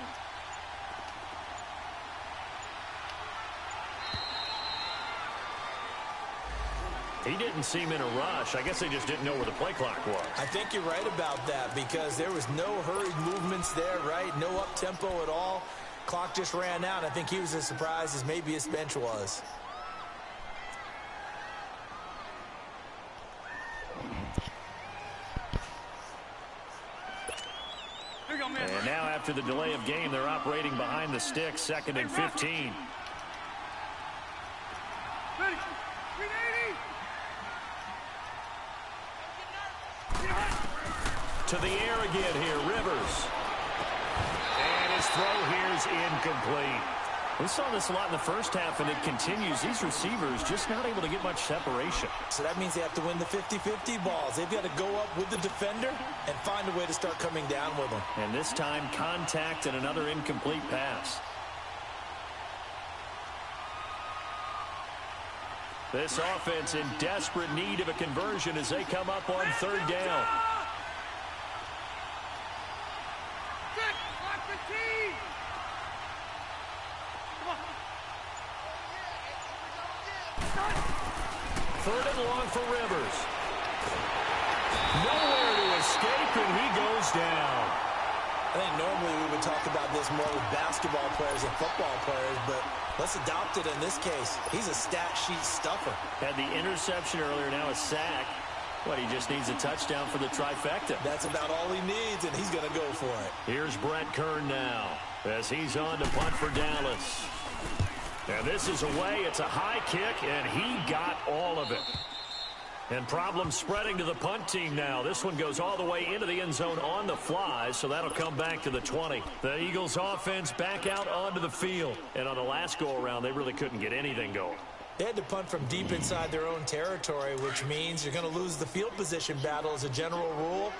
He didn't seem in a rush. I guess they just didn't know where the play clock was. I think you're right about that because there was no hurried movements there, right? No up-tempo at all. Clock just ran out. I think he was as surprised as maybe his bench was. And now after the delay of game, they're operating behind the sticks, 2nd and 15. To the air again here, Rivers. And his throw here is incomplete. We saw this a lot in the first half, and it continues. These receivers just not able to get much separation. So that means they have to win the 50-50 balls. They've got to go up with the defender and find a way to start coming down with them. And this time, contact and another incomplete pass. This offense in desperate need of a conversion as they come up on third down. Third and long for Rivers. Nowhere to escape, and he goes down. I think normally we would talk about this more with basketball players and football players, but let's adopt it in this case. He's a stat sheet stuffer. Had the interception earlier, now a sack. What, he just needs a touchdown for the trifecta. That's about all he needs, and he's going to go for it. Here's Brett Kern now as he's on to punt for Dallas. And this is away. It's a high kick, and he got all of it. And problems spreading to the punt team now. This one goes all the way into the end zone on the fly, so that'll come back to the 20. The Eagles offense back out onto the field. And on the last go-around, they really couldn't get anything going. They had to punt from deep inside their own territory, which means you're going to lose the field position battle as a general rule.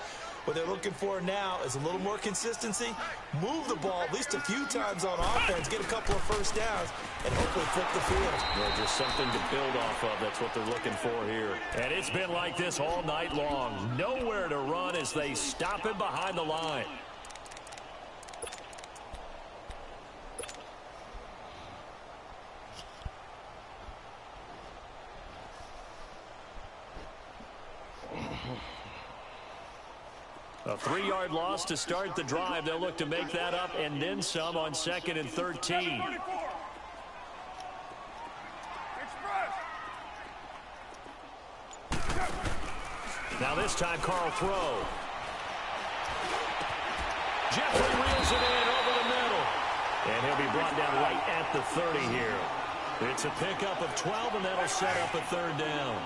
What they're looking for now is a little more consistency, move the ball at least a few times on offense, get a couple of first downs, and hopefully flip the field. Yeah, just something to build off of. That's what they're looking for here. And it's been like this all night long. Nowhere to run as they stop him behind the line. A 3-yard loss to start the drive. They'll look to make that up and then some on 2nd and 13. Now this time, Carl throw. Jeffrey reels it in over the middle. And he'll be brought down right at the 30 here. It's a pickup of 12, and that'll set up a third down.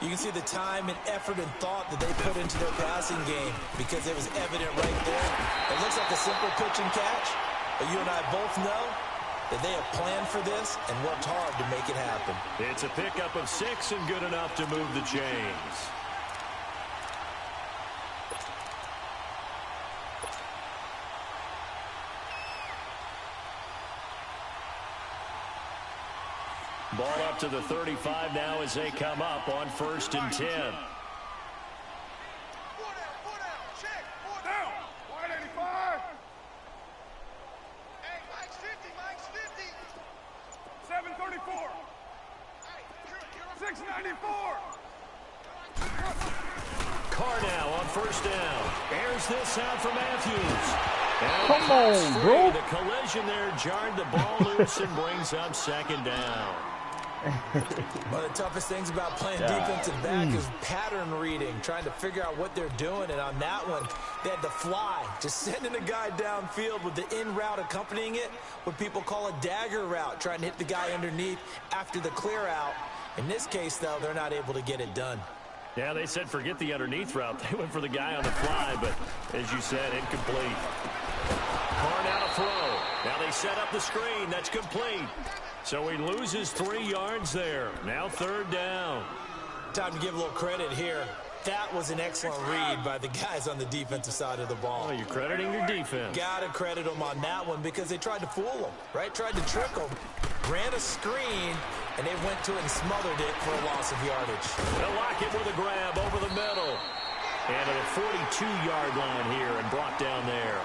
You can see the time and effort and thought that they put into their passing game because it was evident right there. It looks like a simple pitch and catch, but you and I both know that they have planned for this and worked hard to make it happen. It's a pickup of 6 and good enough to move the chains. Ball up to the 35 now as they come up on 1st and 10. Carr now on 1st down. Airs this out for Matthews. And come on, bro. The collision there jarred the ball loose and brings up 2nd down. One of the toughest things about playing defensive back is pattern reading, trying to figure out what they're doing. And on that one, they had to fly, just sending a guy downfield with the in route accompanying it, what people call a dagger route, trying to hit the guy underneath after the clear out. In this case, though, they're not able to get it done. Yeah, they said forget the underneath route. They went for the guy on the fly, but as you said, incomplete. Carr now to throw. Now they set up the screen. That's complete. So he loses 3 yards there. Now 3rd down. Time to give a little credit here. That was an excellent read by the guys on the defensive side of the ball. Oh, you're crediting your defense. Got to credit them on that one because they tried to fool them, right? Tried to trick them. Ran a screen, and they went to it and smothered it for a loss of yardage. They'll lock it with a grab over the middle. And at a 42-yard line here and brought down there.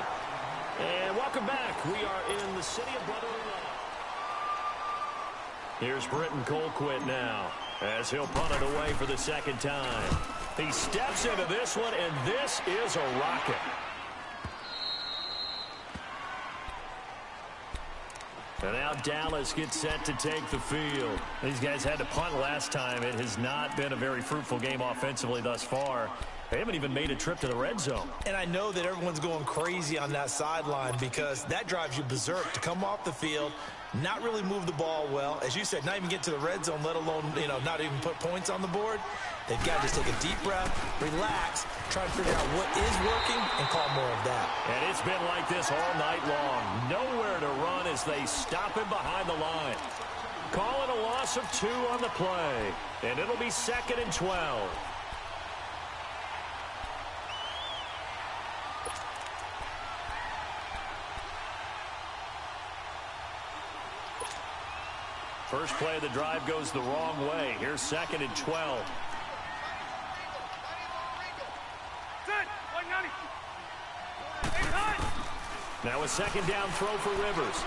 And welcome back. We are in the city of brotherly love. Here's Britton Colquitt now as he'll punt it away for the 2nd time. He steps into this one, and this is a rocket. And now Dallas gets set to take the field. These guys had to punt last time. It has not been a very fruitful game offensively thus far. They haven't even made a trip to the red zone. And I know that everyone's going crazy on that sideline because that drives you berserk to come off the field, not really move the ball well. As you said, not even get to the red zone, let alone, not even put points on the board. They've got to just take a deep breath, relax, try to figure out what is working, and call more of that. And it's been like this all night long. Nowhere to run as they stop him behind the line. Calling a loss of 2 on the play. And it'll be 2nd and 12. First play of the drive goes the wrong way. Here's 2nd and 12. Now a 2nd down throw for Rivers.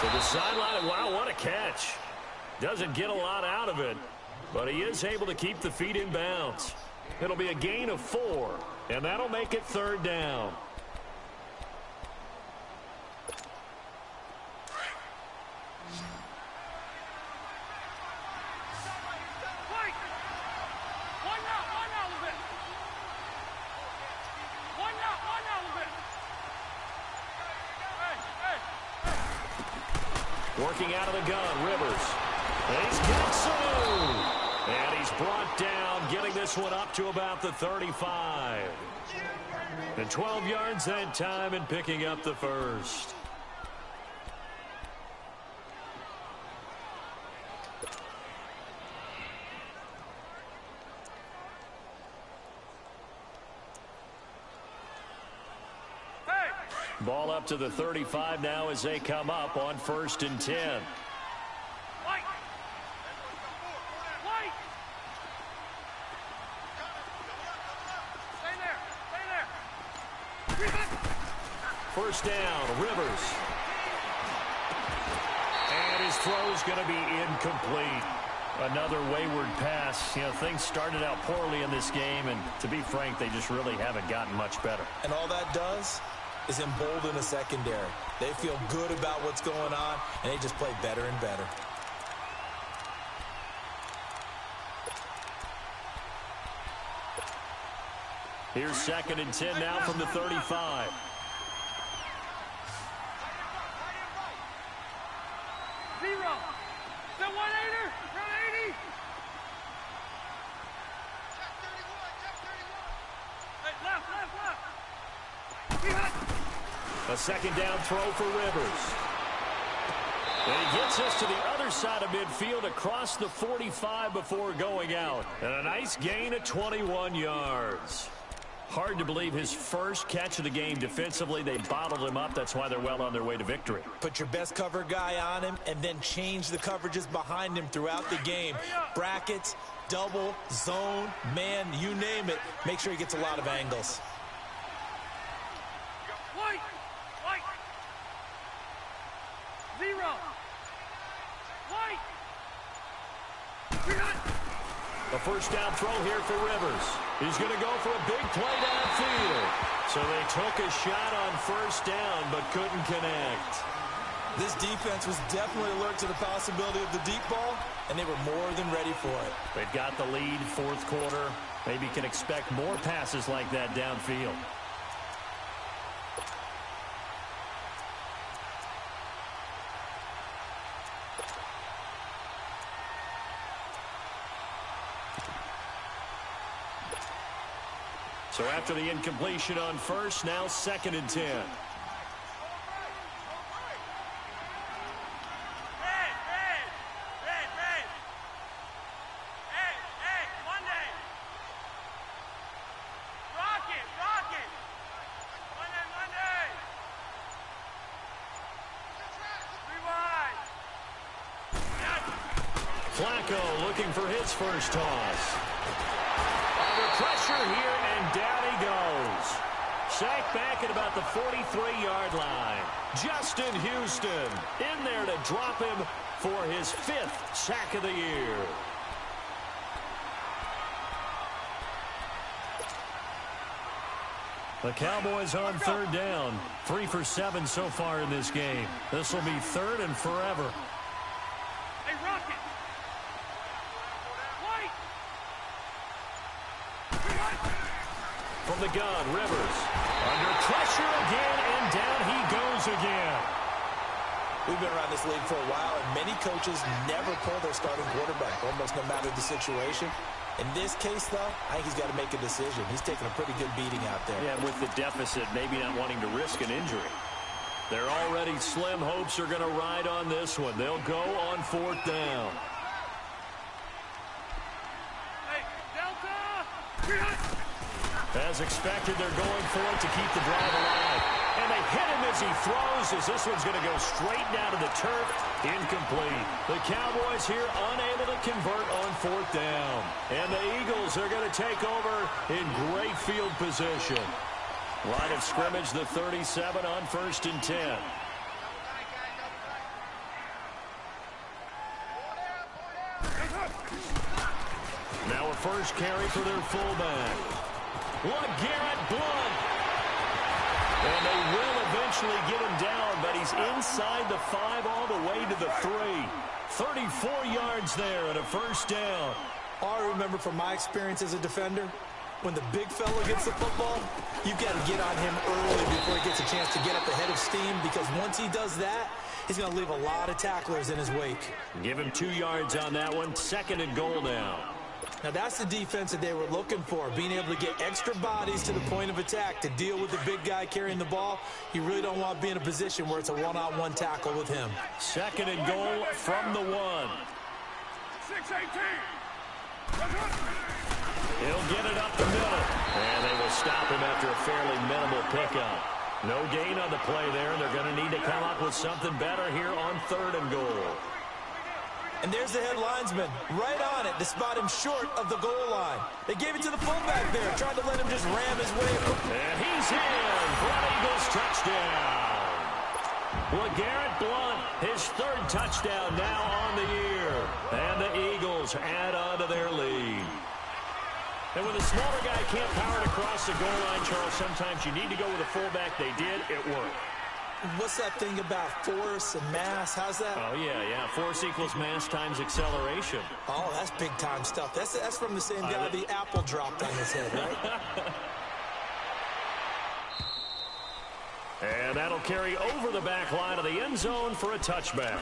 To the sideline. Wow, what a catch. Doesn't get a lot out of it, but he is able to keep the feet in bounds. It'll be a gain of 4, and that'll make it 3rd down. Working out of the gun, Rivers. He's got some. And he's brought down, getting this one up to about the 35. And 12 yards that time and picking up the first. Ball up to the 35 now as they come up on 1st and 10. First down, Rivers. And his throw's going to be incomplete. Another wayward pass. You know, things started out poorly in this game, and to be frank, they just really haven't gotten much better. And all that does is embolden a secondary. They feel good about what's going on, and they just play better and better. Here's 2nd and 10 now from the 35. Zero. The 1-8er. 180. Hey, left. A 2nd down throw for Rivers. And he gets us to the other side of midfield across the 45 before going out. And a nice gain of 21 yards. Hard to believe his first catch of the game defensively. They bottled him up. That's why they're well on their way to victory. Put your best cover guy on him and then change the coverages behind him throughout the game. Brackets, double, zone, man, you name it. Make sure he gets a lot of angles. White. Zero. White. A first down throw here for Rivers. He's going to go for a big play downfield. So they took a shot on 1st down but couldn't connect. This defense was definitely alert to the possibility of the deep ball, and they were more than ready for it. They've got the lead, 4th quarter. Maybe can expect more passes like that downfield. So after the incompletion on 1st, now 2nd and 10. Flacco looking for his first toss. Under pressure here, and down he goes. Sacked back at about the 43-yard line. Justin Houston in there to drop him for his 5th sack of the year. The Cowboys on 3rd down. 3 for 7 so far in this game. This will be 3rd and forever. Hey, Rocket. From the gun, Rivers. Under pressure again, and down he goes again. We've been around this league for a while, and many coaches never pull their starting quarterback, almost no matter the situation. In this case, though, I think he's got to make a decision. He's taking a pretty good beating out there. Yeah, with the deficit, maybe not wanting to risk an injury. Their already slim hopes are going to ride on this one. They'll go on 4th down. Hey, Delta! As expected, they're going for it to keep the drive alive. And they hit him as he throws, as this one's going to go straight down to the turf. Incomplete. The Cowboys here unable to convert on 4th down. And the Eagles are going to take over in great field position. Line of scrimmage, the 37 on 1st and 10. Now a first carry for their fullback. LeGarrette Blount. And they will eventually get him down, but he's inside the 5 all the way to the 3. 34 yards there and a first down. All I remember from my experience as a defender, when the big fella gets the football, you've got to get on him early before he gets a chance to get up ahead of steam, because once he does that, he's going to leave a lot of tacklers in his wake. Give him 2 yards on that one. 2nd and goal now. Now, that's the defense that they were looking for, being able to get extra bodies to the point of attack to deal with the big guy carrying the ball. You really don't want to be in a position where it's a one-on-one tackle with him. 2nd and goal from the 1. 6-18. He'll get it up the middle. And they will stop him after a fairly minimal pickup. No gain on the play there. They're going to need to come up with something better here on 3rd and goal. And there's the head linesman right on it to spot him short of the goal line. They gave it to the fullback there, tried to let him just ram his way. And he's in for an Eagles touchdown. LeGarrette Blount, his 3rd touchdown now on the year. And the Eagles add on to their lead. And when the smaller guy can't power it across the goal line, Charles, sometimes you need to go with a fullback. They did. It worked. What's that thing about force and mass? How's that? Oh, yeah. Force equals mass times acceleration. Oh, that's big-time stuff. That's from the same guy the apple dropped on his head, right? And that'll carry over the back line of the end zone for a touchback.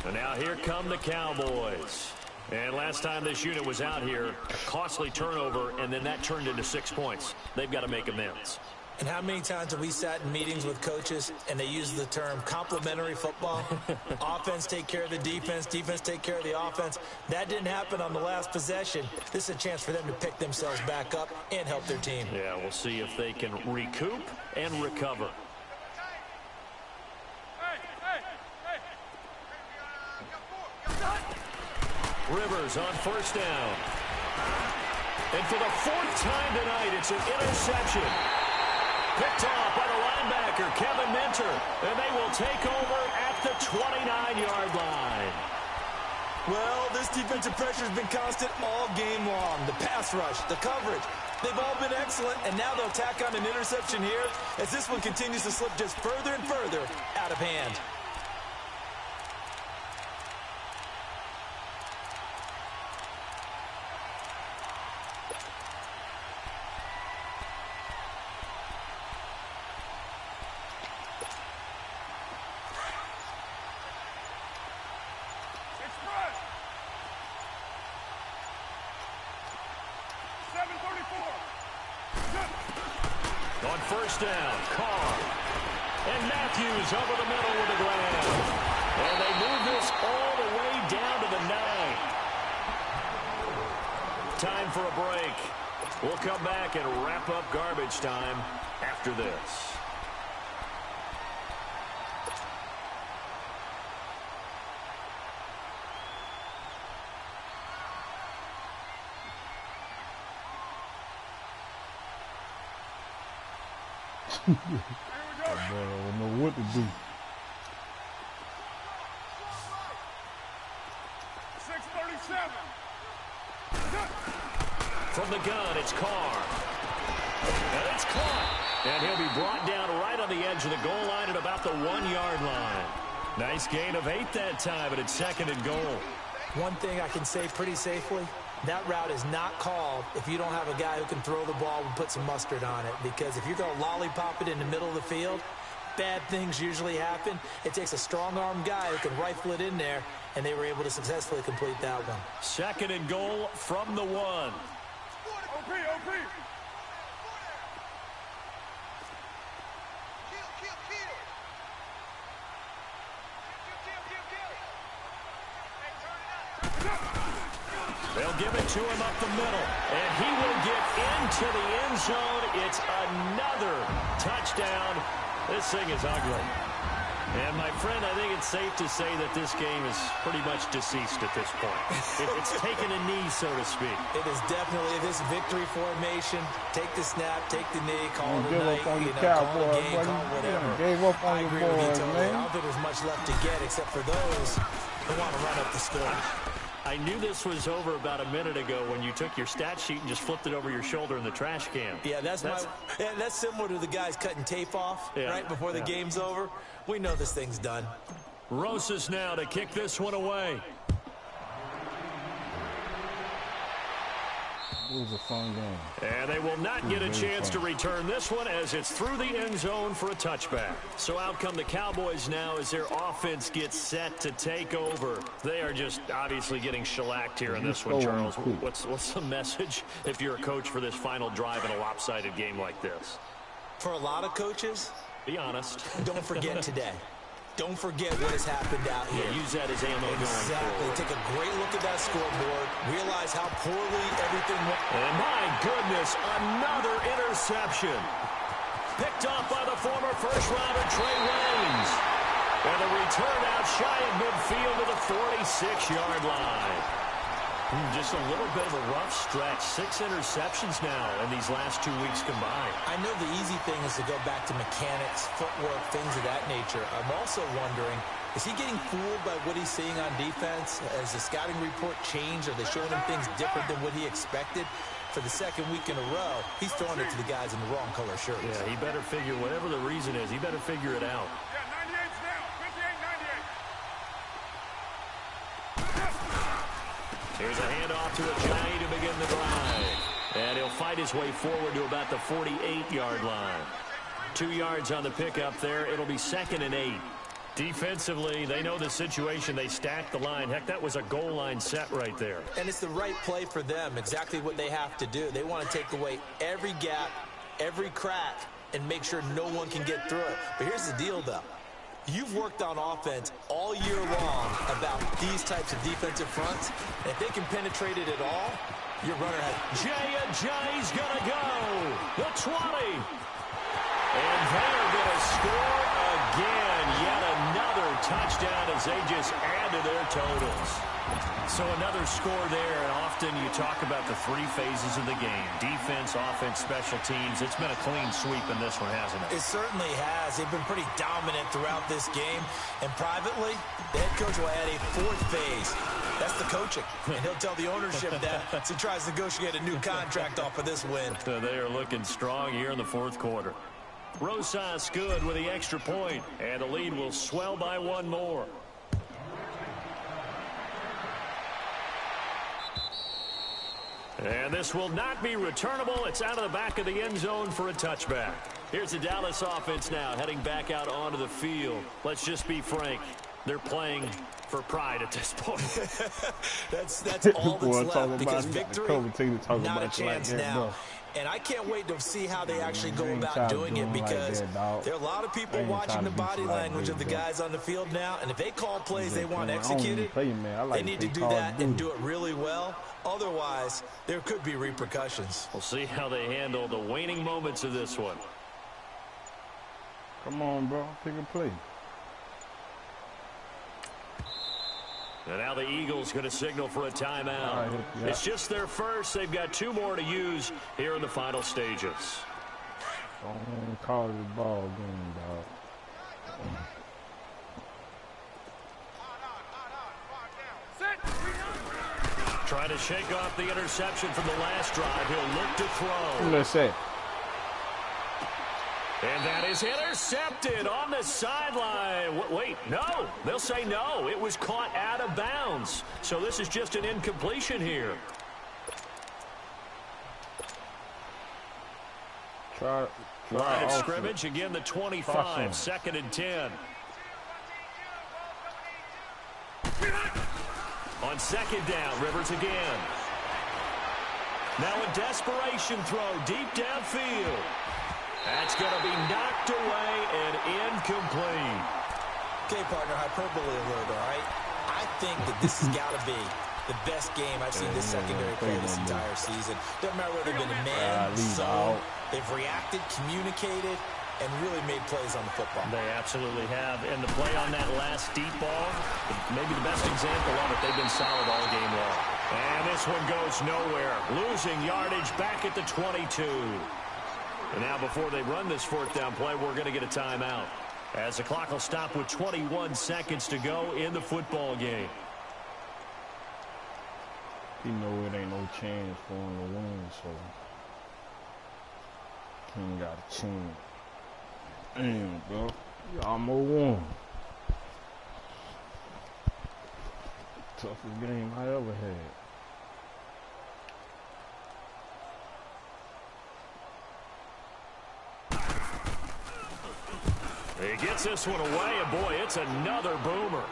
And now here come the Cowboys. And last time this unit was out here, a costly turnover, and then that turned into 6 points. They've got to make amends. And how many times have we sat in meetings with coaches and they use the term complementary football? Offense take care of the defense, defense take care of the offense. That didn't happen on the last possession. This is a chance for them to pick themselves back up and help their team. Yeah, we'll see if they can recoup and recover. Rivers on 1st down. And for the 4th time tonight, it's an interception. Picked off by the linebacker, Kevin Minter. And they will take over at the 29-yard line. Well, this defensive pressure has been constant all game long. The pass rush, the coverage, they've all been excellent. And now they'll tack on an interception here as this one continues to slip just further and further out of hand. On 1st down, Carr. And Matthews over the middle with a grab. And they move this all the way down to the 9. Time for a break. We'll come back and wrap up garbage time after this. I don't know what to do. 6:37. From the gun, it's Carr. And it's caught. And he'll be brought down right on the edge of the goal line at about the 1-yard line. Nice gain of 8 that time, but it's 2nd and goal. One thing I can say pretty safely, that route is not called if you don't have a guy who can throw the ball and put some mustard on it. Because if you're going to lollipop it in the middle of the field, bad things usually happen. It takes a strong-arm guy who can rifle it in there, and they were able to successfully complete that one. 2nd and goal from the 1. OP. They'll give it to him up the middle, and he will get into the end zone. It's another touchdown. This thing is ugly. And, my friend, I think it's safe to say that this game is pretty much deceased at this point. It's taken a knee, so to speak. It is definitely this victory formation. Take the snap, take the knee, call it a night, call it a game, call it whatever. Gave up on I your agree with you boys, totally. man. I don't think there's much left to get except for those who want to run up the score. I knew this was over about a minute ago when you took your stat sheet and just flipped it over your shoulder in the trash can. Yeah, that's similar to the guys cutting tape off right before the game's over. We know this thing's done. Rosas now to kick this one away. It was a fun game. And they will not get a chance to return this one as it's through the end zone for a touchback. So out come the Cowboys now as their offense gets set to take over. They are just obviously getting shellacked here in this one, Charles. What's the message if you're a coach for this final drive in a lopsided game like this? For a lot of coaches, be honest. Don't forget today. Don't forget what has happened out here. Yeah, use that as ammo going forward. Take a great look at that scoreboard. Realize how poorly everything went. And my goodness, another interception. Picked off by the former first-rounder Trey Waynes. And a return out shy of midfield to the 46-yard line. Just a little bit of a rough stretch. 6 interceptions now in these last 2 weeks combined. I know the easy thing is to go back to mechanics, footwork, things of that nature. I'm also wondering, is he getting fooled by what he's seeing on defense? Has the scouting report changed? Are they showing him things different than what he expected? For the 2nd week in a row, he's throwing it to the guys in the wrong color shirts. Yeah, he better figure, whatever the reason is, he better figure it out. Here's a handoff to Ajayi to begin the drive. And he'll fight his way forward to about the 48-yard line. 2 yards on the pickup there. It'll be 2nd and 8. Defensively, they know the situation. They stack the line. Heck, that was a goal line set right there. And it's the right play for them, exactly what they have to do. They want to take away every gap, every crack, and make sure no one can get through it. But here's the deal, though. You've worked on offense all year long about these types of defensive fronts. And if they can penetrate it at all, your runner has... Ajayi's going to go. The 20. And they are going to score again. Yet another touchdown as they just add to their totals. So another score there, and often you talk about the 3 phases of the game. Defense, offense, special teams. It's been a clean sweep in this one, hasn't it? It certainly has. They've been pretty dominant throughout this game. And privately, the head coach will add a 4th phase. That's the coaching. And he'll tell the ownership that as he tries to negotiate a new contract off of this win. They are looking strong here in the 4th quarter. Rosas good with the extra point, and the lead will swell by 1 more. And this will not be returnable. It's out of the back of the end zone for a touchback. Here's the Dallas offense now heading back out onto the field. Let's just be frank. They're playing for pride at this point. that's all that's left because victory, not a chance now. And I can't wait to see how they actually go about doing it because there are a lot of people watching the body language of the guys on the field now. And if they call plays they want executed, they need to do that and do it really well. Otherwise, there could be repercussions. We'll see how they handle the waning moments of this one. Come on, bro. Pick a play. And now the Eagles going to signal for a timeout. It's just their first. They've got 2 more to use here in the final stages. Don't call it a ball game, dog. Trying to shake off the interception from the last drive. He'll look to throw. Let's say. And that is intercepted on the sideline. Wait, no. They'll say no. It was caught out of bounds. So this is just an incompletion here. Line of scrimmage, again the 25, 2nd and 10. On 2nd down, Rivers again. Now a desperation throw deep downfield. That's going to be knocked away and incomplete. Okay, partner, hyperbole alert, all right? I think that this has got to be the best game I've seen this secondary play this entire season. Doesn't matter whether they've been a man, zone, they've reacted, communicated, and really made plays on the football. They absolutely have. And the play on that last deep ball, maybe the best example of it, they've been solid all game long. And this one goes nowhere. Losing yardage back at the 22. And now before they run this 4th down play, we're going to get a timeout, as the clock will stop with 21 seconds to go in the football game. You know it ain't no chance for him to win, so King got a chance. Damn, bro. You almost won. Toughest game I ever had. He gets this one away, and boy, it's another boomer.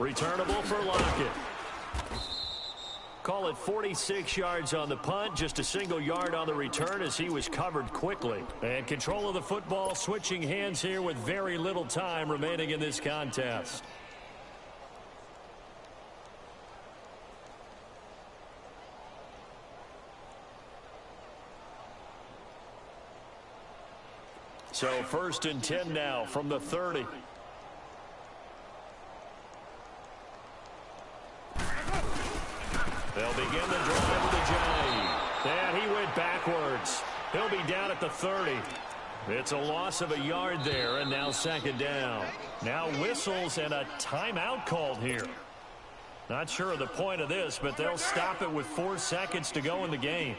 Returnable for Lockett. Call it 46 yards on the punt, just a single yard on the return as he was covered quickly. And control of the football switching hands here with very little time remaining in this contest. So 1st and 10 now from the 30. They'll begin the drive with a jive. And he went backwards. He'll be down at the 30. It's a loss of a yard there, and now 2nd down. Now whistles and a timeout called here. Not sure of the point of this, but they'll stop it with 4 seconds to go in the game.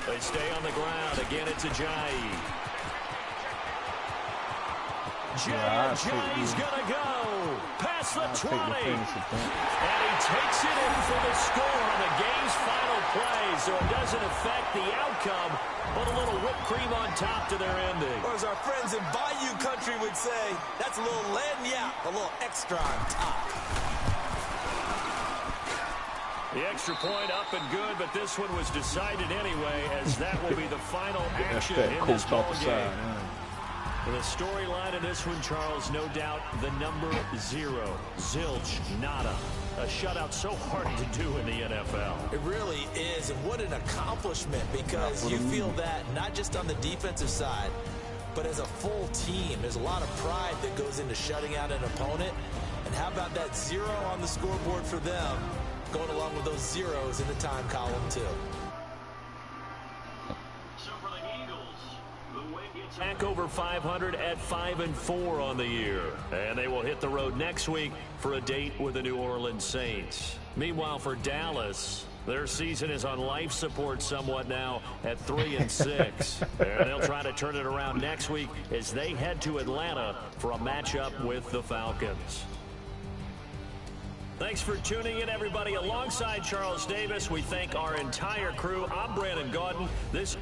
They stay on the ground. Again, it's a jive. Jay's going to go past the 20. And he takes it in for the score on the game's final play. So it doesn't affect the outcome, but a little whipped cream on top to their ending. Or as our friends in Bayou Country would say, that's a little lagniappe, a little extra on top. The extra point up and good, but this one was decided anyway, as that will be the final action in this ball game. The storyline in this one, Charles, no doubt the number 0, zilch, nada. A shutout so hard to do in the NFL. It really is, and what an accomplishment, because you feel that not just on the defensive side, but as a full team. There's a lot of pride that goes into shutting out an opponent. And how about that 0 on the scoreboard for them, going along with those zeros in the time column, too. Back over 500 at 5-4 on the year. And they will hit the road next week for a date with the New Orleans Saints. Meanwhile, for Dallas, their season is on life support somewhat now at 3-6. And they'll try to turn it around next week as they head to Atlanta for a matchup with the Falcons. Thanks for tuning in, everybody. Alongside Charles Davis, we thank our entire crew. I'm Brandon Gaudin. This